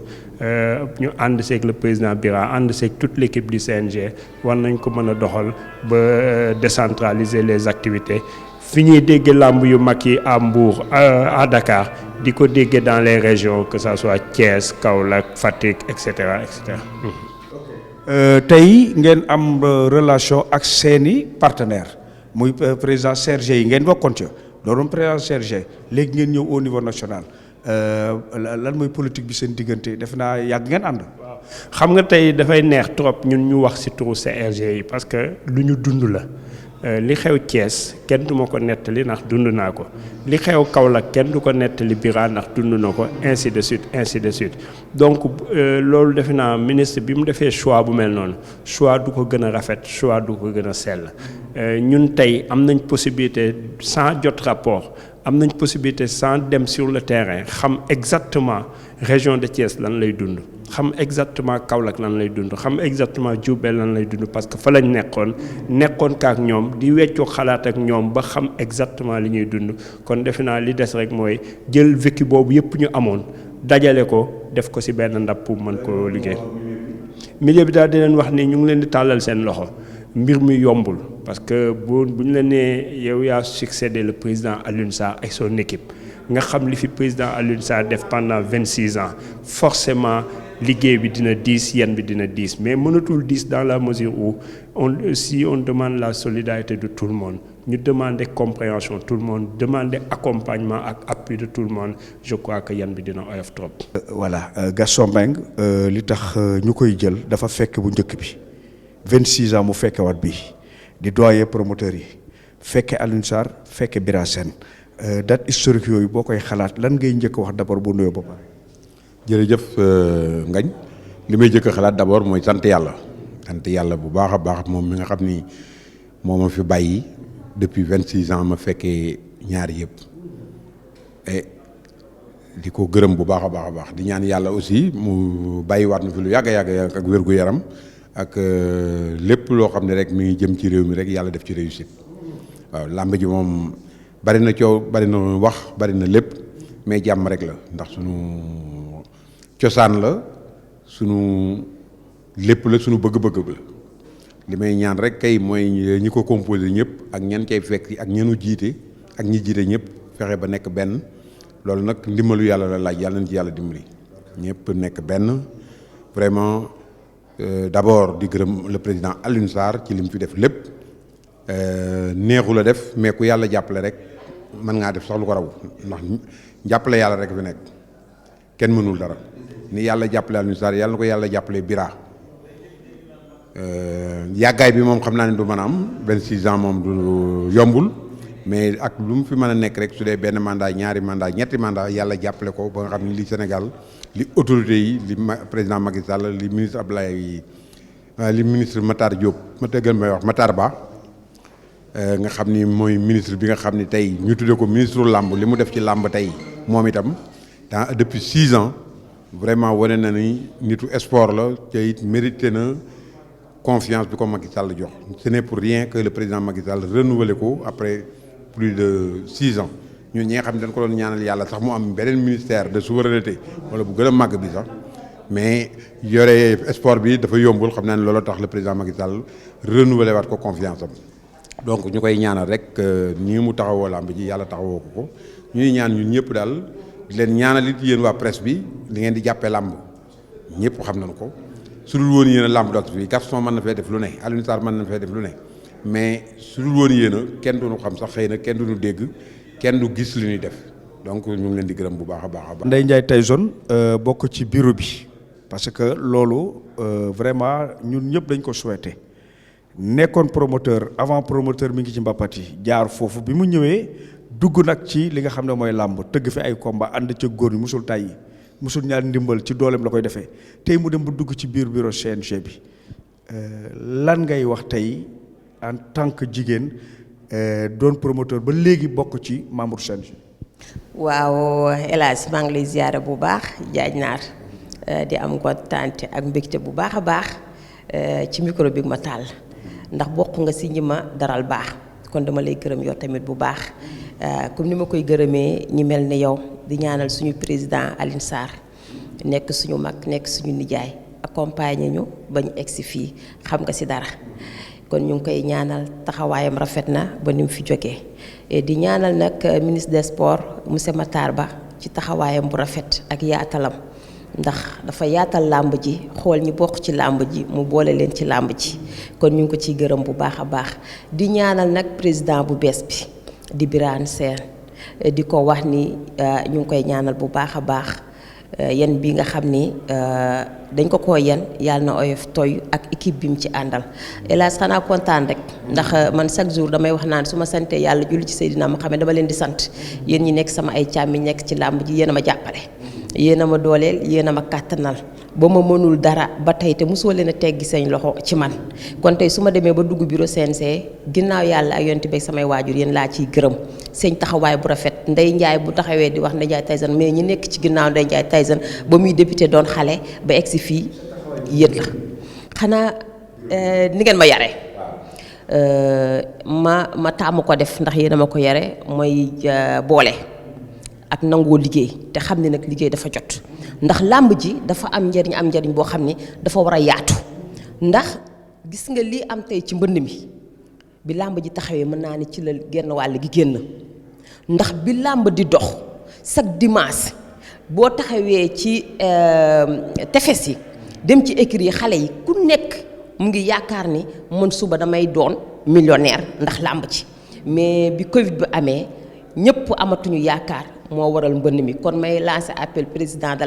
ñu ànd seeg le président Bira ànd seeg toute l'équipe du CNG war nañ ko mën a doxal ba décentraliser les activités fi ñuy dégg làmb yu mag yi à Mbour à Dakar di ko dégg dans les régions que ça soit Thiès Kaolack Fatick et cetera et cetera. tey ngeen am relation ak seeni partenaire muy président CRG yi ngeen bokkoon ca doon président CRG léegi ngeen ñëw au niveau national lan mooy politique bi seen diggante def naa yàgg ngeen ànd. waaw xam nga tey dafay neex trop ñun ñu wax ci turu CRG yi parce que lu ñu dund la li xew Thiès kenn du ma ko nettali ndax dund naa ko li xew Kaolack kenn du ko nettali Bira ndax dund na ko ainsi de suite ainsi de suite donc loolu defe naa ministre bi mu defee choix bu mel noonu choix du ko gën a rafet choix du ko gën a sell ñun tey am nañ possibilité sans jot rapport am nañ possibilité sans dem sur le terrain xam exactement région de Thiès lan lay dund xam exactement Kaolack lan lay dund xam exactement Diourbel lan lay dund parce que fa lañ nekkoon kaak ñoom di weccoo xalaat ak ñoom ba xam exactement li ñuy dund kon defe naa li des rek mooy jël vécu boobu yëpp ñu amoon dajale ko def ko ci benn ndab pour mën ko liggéey milieu bi daal di leen wax ni ñu ngi leen di tàllal seen loxo mbir mi yombul parce que bu ñu la nee yow yaa succédé le président Alioune Sarr ak son équipe nga xam li fi président Alioune Sarr def pendant 26 ans forcément liggéey bi dina diis yan bi dina diis mais mënatul diis dans la mesure où si on demande la solidarité de tout le monde ñu demander compréhension tout le monde demander accompagnement ak appui de tout le monde je crois que yan bi dina oyof trop. voilà Gaston Mbengue li tax ñu koy jël dafa fekk bu njëkk bi 26 ans mu fekke waat bi di doyen promoteur yi fekke Alioune Sarr fekke Bira Sène date historique yooyu boo koy xalaat lan ngay njëkk wax d'abord bu nuyoo ba pare. jërëjëf Ngagne li may njëkk a xalaat d'abord mooy sant yàlla bu baax a baax moom mi nga xam ni moo ma fi bàyyi depuis 26 ans ma fekkee ñaar yëpp et di ko gërëm bu baax a baax di ñaan yàlla aussi mu bàyyiwaat na fi lu yàgg ak wér gu yaram ak lépp loo xam ne rek mi ngi jëm ci réew mi rek yàlla def ci réussite waaw làmb ji moom bari na coow bari na wax bari na lépp mais jàmm rek la ndax sunu cosaan la sunu lépp la sunu bëgg-bëgg la li may ñaan rek kay mooy ñi ko composé ñëpp ak ñan cay fekk ak ñenu jiite ak ñi jiite ñëpp fexe ba nekk benn loolu nag ndimbalu yàlla la laaj yàlla na ci yàlla dimbali ñëpp nekk benn vraiment d'abord di gërëm le président Alioune Sarr ci li mu fi def lépp neexu la def mais ku yàlla jàppale rek mën ngaa def sax lu ko raw ndax jàppale yàlla rek fi nekk kenn mënul dara ni yàlla jàppale Alioune Sarr yàlla na ko yàlla jàppale Bira yàggaay bi moom xam naa ne du mën a am 26 ans moom du yombul mais ak lu mu fi mën a nekk rek su dee benn mandat ñaari mandat ñetti mandat yàlla jàppale ko ba nga xam ne li Sénégal li autorités yi li président Macky Sall li ministre Abdoulaye li ministre Matar Diop ma tëggal may wax Matar Ba nga xam ni mooy ministre bi nga xam ni tey ñu tuddee ko ministre làmb li mu def ci làmb tey moom itam depuis 6 ans vraiment wane na ni nitu sport la te it mérité na confiance bi ko Macky Sall jox ce n'est pour rien que le président Macky Sall renouvelé ko après plus de 6 ans ñun ñi nga xam ne dañ ko doon ñaanal yàlla sax mu am beneen ministère de souveraineté wala bu gën a màgg bi sax mais yore sport bi dafa yombul xam naa ne loolu tax le président Macky Sall renouvelé waat ko confiance am donc ñu koy ñaanal rek nii mu taxawoo làmb ji yàlla taxawoo ko ñuy ñaan ñun ñëpp daal di leen ñaanal it yéen waa presse bi li ngeen di jàppee làmb ñëpp xam nañu ko su dul woon yéen a làmb dox fii Gaston mën na fee def lu ne Alioune Sarr mën na fee def lu ne mais su dul woon yéen a kenn duñu xam sax xëy na kenn duñu dégg kenn du gis li ñuy def donc ñu ngi leen di gërëm bu baax a baax. Ndeye Ndiaye Tyson bokk ci bureau bi parce que loolu vraiment ñun ñëpp dañ ko souhaité nekkoon promoteur avant promoteur mi ngi ci mbappat yi jaar foofu bi mu ñëwee dugg nag ci li nga xam ne mooy làmb tëgg fi ay combat ànd ca góor ñi musul tàyyi musul ñaar ndimbal ci dooleem la koy defee tey mu dem bu dugg ci biir bureau CNG bi lan ngay wax tey en tant que jigéen doon promoteur ba léegi bokk ci membre CNG. waaw El Hadj maa ngi lay ziyaare bu baax jaaj naar di am kontaante ak mbégte bu baax a baax ci micro bi ma tàll ndax bokk nga si ñi ma daral baax kon dama lay gërëm yow tamit bu baax comme ni ma koy gërëmee ñi mel ni yow di ñaanal suñu président Alioune Sarr nekk suñu mag nekk suñu nijaay accompagner ñu ba ñu egsi fii xam nga si dara kon ñu ngi koy ñaanal taxawaayam rafet na ba ni mu fi jógee di ñaanal nag ministre des sports monsieur Matar Ba ci taxawaayam bu rafet ak yaatalam ndax dafa yaatal làmb ji xool ñi bokk ci làmb ji mu boole leen ci làmb ji kon ñu ngi ko ciy gërëm bu baax a baax di ñaanal nag président bu bees bi di Birane Sène di ko wax ni ñu ngi koy ñaanal bu baax a baax yen bi nga xam ni dañ ko yen yàlla na oyof toy ak équipe bi mu ci àndal hélas xanaa kontaan rek ndax man chaque jour damay wax naan su ma santee yàlla julli ci Seydina Muhammad dama leen di sant yéen ñi nekk sama ay càmmi nekk ci làmb ji yéen a ma jàppale yéen a ma dooleel yéen a ma kàttanal ba ma mënul dara ba tey te mosoo leen a teggi seen loxo ci man kon tey su ma demee ba dugg bureau CNG ginnaaw yàlla ak yonent bi samay waajur yéen laa ciy gërëm seen taxawaay bu rafet Ndeye Ndiaye bu taxawee di wax Ndeye Ndiaye Tyson mais ñi nekk ci ginnaaw Ndeye Ndiaye Tyson ba muy député doon xale ba egsi fii yéen la xanaa ni ngeen ma yare ma taamu ko def ndax yéen a ma ko yare mooy boole ak nangoo liggéey te xam ne nag liggéey dafa jot ndax làmb ji dafa am njariñ boo xam ni dafa war a yaatu ndax gis nga lii am tey ci mbënd mi bi làmb ji taxawee mën naa ne ci la genn wàll gi génn ndax bi làmb di dox chaque dimanche boo taxawee ci tefes yi dem ci écrit yi xale yi ku nekk mu ngi yaakaar ni man suba damay doon millionnaire ndax làmb ji mais bi Covid bi amee ñëpp amatuñu yaakaar moo waral mbënn mi kon may lancer appel président de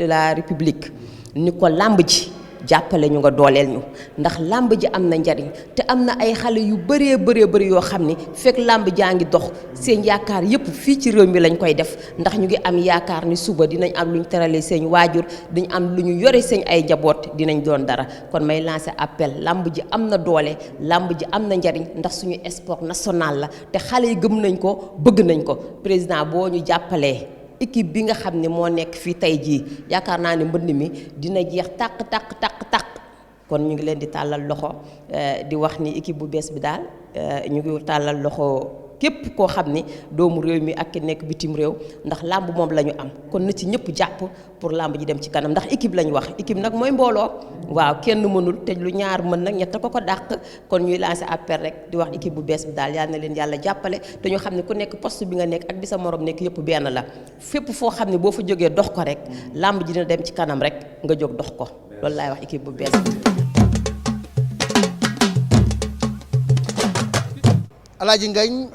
la république ni ko làmb ji jàppale ñu nga dooleel ñu ndax làmb ji am na njariñ te am na ay xale yu bëree yoo xam ni fekk làmb jaa ngi dox seen yaakaar yëpp fii ci réew mi lañ koy def ndax ñu ngi am yaakaar ni suba dinañ am lu ñu teralee seen waajur dañ am lu ñu yore seen ay njaboot dinañ doon dara kon may lancer appel làmb ji am na doole làmb ji am na njariñ ndax suñu sport national la te xale yi gëm nañ ko bëgg nañ ko président boo ñu jàppalee équipe bi nga xam ne moo nekk fii tey jii yaakaar naa ne mbënd mi dina jeex tàq kon ñu ngi leen di tàllal loxo di wax ni équipe bu bees bi daal ñu ngi tàllal loxo képp koo xam ni doomu réew mi ak ki nekk bitim réew ndax làmb moom la ñu am kon na ci ñëpp jàpp pour làmb ji dem ci kanam ndax équipe la ñu wax équipe nag mooy mbooloo waaw kenn mënul te lu ñaar mën nag ñett ko dàq kon ñuy lancer appel rek di wax équipe bu bees bi daal yal na leen yàlla jàppale te ñu xam ne ku nekk poste bi nga nekk ak bi sa morom nekk yëpp benn la fépp foo xam ne boo fa jógee dox ko rek làmb ji dina dem ci kanam rek nga jóg dox ko loolu laay wax équipe bu bees bi. Alaaji Ngagne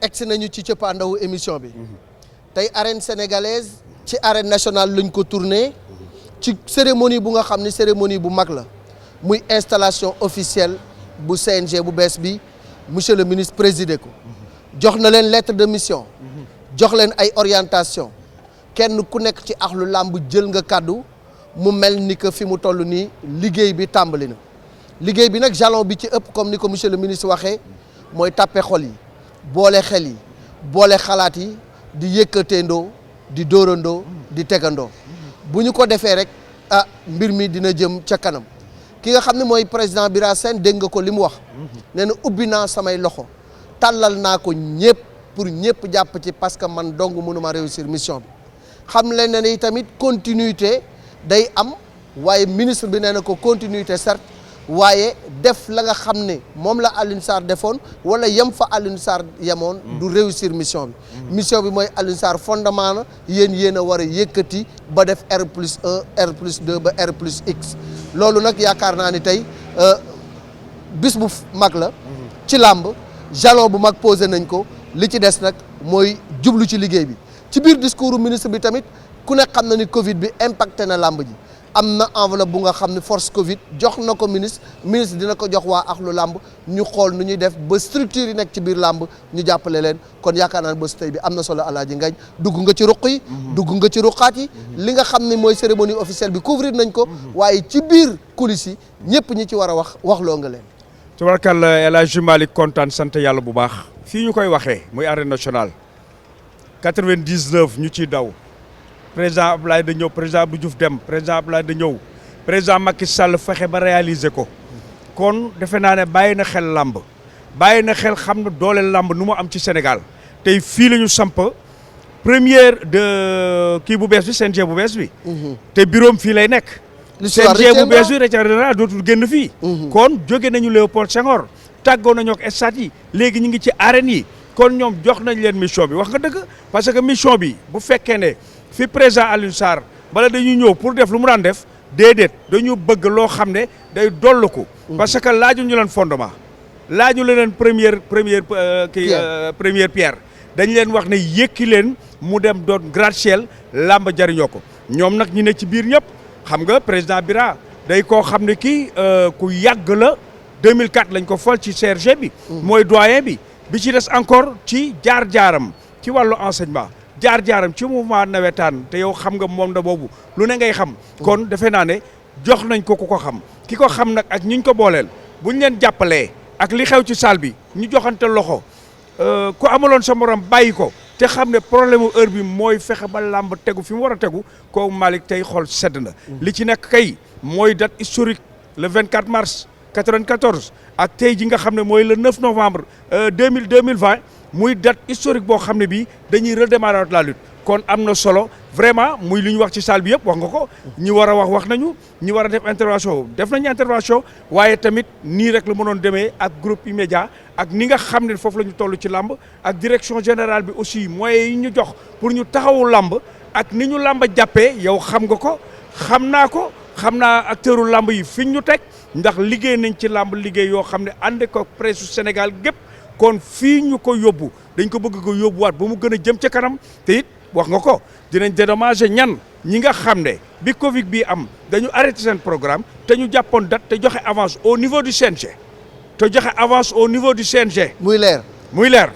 egsi nañu ci cëppaandawu émission bi tey arène sénégalaise ci arène nationale lañ ko tourné ci cérémonie bu nga xam ni cérémonie bu mag la muy installation officielle bu CNG bu bees bi monsieur le ministre présidé ko jox na leen lettre de mission jox leen ay orientation kenn ku nekk ci axlu làmb jël nga kàddu mu mel ni que fi mu toll nii liggéey bi tàmbali na liggéey bi nag jalon bi ci ëpp comme ni ko monsieur le ministre waxee mooy tàppe xol yi boole xel yi boole xalaat yi di yëkkateendoo di dóorandoo di tegandoo bu ñu ko defee rek ah mbir mi dina jëm ca kanam ki nga xam ne mooy président Bira Sène dégg nga ko li mu wax nee na ubbi naa samay loxo tàllal naa ko ñëpp pour ñëpp jàpp ci parce que man dong mënuma réussir mission bi xam leen ne ni tamit continuité day am waaye ministre bi nee na ko continuité certes waaye def la nga xam ne moom la Alioune Sarr defoon wala yem fa Alioune Sarr yemoon du réussir mission bi mission bi mooy Alioune Sarr fondement na yéen a war a yëkkati ba def R+1 R+2 ba R+X loolu nag yaakaar naa ni tey bis bu mag la ci làmb jalon bu mag posé nañ ko li ci des nag mooy jublu ci liggéey bi ci biir discours ministre bi tamit ku ne xam na ni Covid bi impacté na làmb ji am na enveloppe bu nga xam ne force Covid jox na ko ministre dina ko jox waa axlu làmb ñu xool nu ñuy def ba structure yi nekk ci biir làmb ñu jàppale leen kon yaakaar naa ne bés tey bi am na solo Alaaji Ngañ dugg nga ci ruq yi dugg nga ci ruqaat yi li nga xam ne mooy cérémonie officielle bi couvrir nañ ko waaye ci biir coulisses yi ñëpp ñi ci war a wax loo nga leen tubarkalla El Hadji Malick kontaan sant yàlla bu baax fii ñu koy waxee muy arène nationale 99 ñu ciy daw président Abdoulaye da ñëw président Abdou Diouf dem président Abdoulaye da ñëw président Macky Sall fexe ba réaliser ko kon defe naa ne bàyyi na xel làmb bàyyi na xel xam na doole làmb nu mu am ci Sénégal tey fii la ñu samp première de kii bu bees bi CNG bu bees bi te bureau fii lay nekk CNG bu bees bi retiendra dootul génn fii kon jóge nañu Léopold Senghor tàggoo nañu ak stade yi léegi ñu ngi ci arène yi kon ñoom jox nañ leen mission bi wax nga dëgg parce que mission bi bu fekkee ne fi président Alioune Sarr bala dañuy ñëw pour def lu mu daan def déedéet dañu bëgg loo xam ne day dollu ko parce que laaju ñu leen fondement laaju leen première pierre dañ leen wax ne yëkki leen mu dem doon gratte-ciel làmb jariñoo ko ñoom nag ñi ne ci biir ñëpp xam nga président Bira day koo xam ne kii ku yàgg la 2004 lañ ko fal ci CRG bi mooy doyen bi ci des encore ci jaar-jaaram ci wàllu enseignement jaar-jaaram ci mouvement nawetaan te yow xam nga moom da boobu lu ne ngay xam kon defe naa ne jox nañ ko ku ko xam ki ko xam nag ak ñiñ ko booleel buñ leen jàppalee ak li xew ci salle bi ñu joxante loxo ku amaloon sa morom bàyyi ko te xam ne problème u heure bi mooy fexe ba làmb tegu fi mu war a tegu kooku Malick tey xool sedd na li ci nekk kay mooy date historique le 24 mars 94 ak tey ji nga xam ne mooy le 9 novembre 2020 muy date historique boo xam ne bii dañuy redémarrer la lutte kon am na solo vraiment muy li ñu wax ci salle bi yëpp wax nga ko ñi war a wax nañu ñi war a def nañu intervention waaye tamit nii rek la mënoon demee ak groupe immédiat ak ni nga xam ne foofu la ñu toll ci làmb ak direction générale bi aussi moyens yi ñu jox pour ñu taxawu làmb ak ni ñu làmb jàppee yow xam nga ko xam naa acteuru làmb yi fi ñu teg ndax liggéey nañ ci làmb liggéey yoo xam ne ànd ko presse Sénégal gépp kon fii ñu ko yóbbu dañ ko bëgg ko yóbbuwaat ba mu gën a jëm ca kanam te it wax nga ko dinañ dédommager ñi nga xam ne bi Covid bi am dañu arrêté seen programme te ñu jàppoon date te joxe avance au niveau du CNG muy leer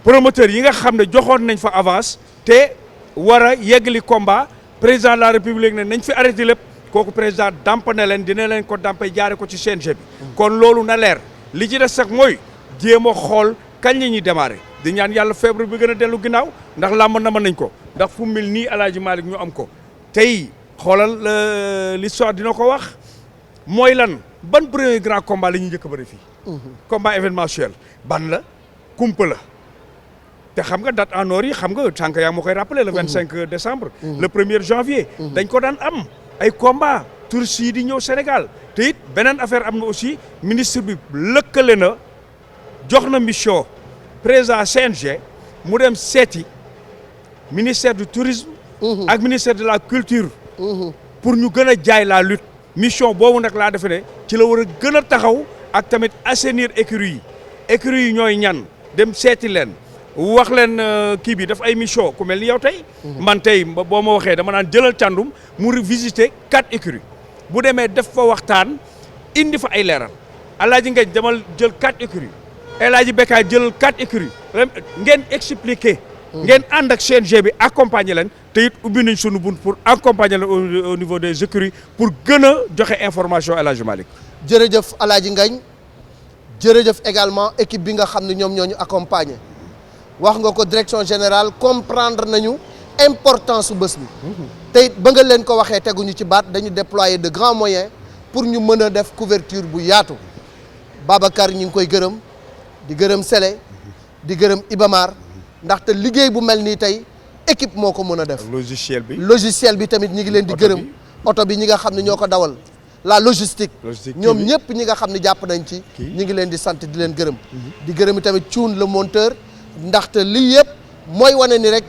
promoteur yi nga xam ne joxoon nañ fa avance te war a yeggali combat président de la république ne nañ fi arrêté lépp kooku président damp na leen dina leen ko dampe jaare ko ci CNG bi kon loolu na leer li ci des sax mooy jéem a xool kañ la ñuy démarrer di ñaan yàlla feebar bi gën a dellu ginnaaw ndax làmb na mën nañ ko ndax fu mel nii El Hadji Malick ñu am ko tey xoolal l'histoire dina ko wax mooy lan ban premier grand combat la ñuy njëkk a bëri fii combat événementiel ban la kumpa la te xam nga date en or yi xam nga sànq yaa ma koy rappelé le 25 décembre le 1er janvier dañ ko daan am ay combat touristes yi di ñëw Sénégal te it beneen affaire am na aussi ministre bi lëkkale na jox na mission président CNG mu dem seeti ministère du tourisme ak ministère de la culture pour ñu gën a jaay la lutte mission boobu nag laa defe ne ci la war a gën a taxaw ak tamit assainir écuries yi ñooy ñan dem seeti leen wax leen kii bi daf ay mission ku mel ni yow tey man tey boo ma waxee dama naan jëlal càndum mu visiter 4 écuries bu demee def fa waxtaan indi fa ay leeral Alaaji Ngañ demal jël 4 écuries El Hadji Bekkaay jël 4 écuries ngeen expliquer ngeen ànd ak CNG bi accompagner leen te it ubbi nañ sunu bunt pour accompagner leen au niveau des écuries pour gën a joxe information El Hadji Malick jërëjëf Alaaji Ngañ jërëjëf également équipe bi nga xam ne ñoom ñoo ñu accompagner wax nga ko direction générale comprendre nañu importance su bés bi. te it ba nga leen ko waxee teguñu ci baat dañu déployer de grands moyens pour ñu mën a def couverture bu yaatu Babacar ñu ngi koy gërëm di gërëm Sele di gërëm Ibamar ndaxte liggéey bu mel nii tey équipe moo ko mën a def. logiciel bi tamit ñi ngi leen di gërëm. oto bi ñi nga xam ne ñoo ko dawal. la logistique ñoom ñëpp ñi nga xam ne jàpp nañ ci. ñi ngi leen di sant di leen gërëm. di gërëm tamit Thioune le monteur ndaxte lii yëpp mooy wane ni rek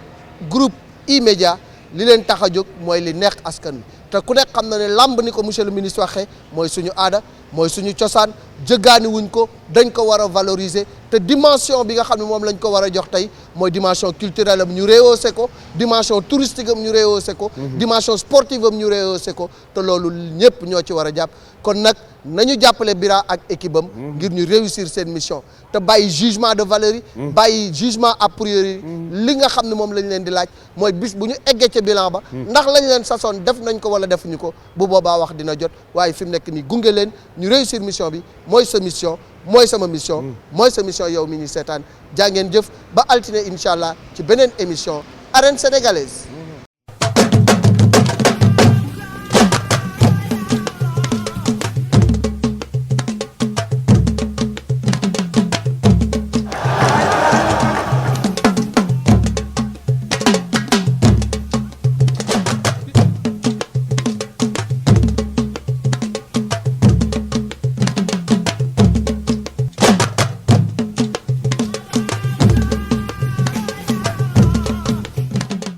groupe E-Media li leen tax a jóg mooy li neex askan wi te ku nekk xam na ne làmb ni ko monsieur le ministre waxee mooy suñu aada mooy suñu cosaan jëggaani wuñ ko dañ ko war a valoriser te dimension bi nga xam ne moom lañ ko war a jox tey mooy dimension culturelle am ñu rehaussé ko dimension touristique am ñu rehaussé ko. dimension sportive am ñu rehaussé ko te loolu ñëpp ñoo ci war a jàpp kon nag nañu jàppale Bira ak équipe am ngir ñu réussir seen mission te bàyyi jugement de valeur yi. bàyyi jugement a priori. li nga xam ne moom lañ leen di laaj mooy bis bu ñu eggee ca bilan ba. ndax lañ leen sasoon def nañ ko wala defuñu ko bu boobaa wax dina jot waaye fi mu nekk nii gunge leen ñu réussir mission bi mooy sa mission mooy sama mission. mooy sa mission yow mi ñu seetaan jaa ngeen jëf ba altine incha allah ci beneen émission arène sénégalaise.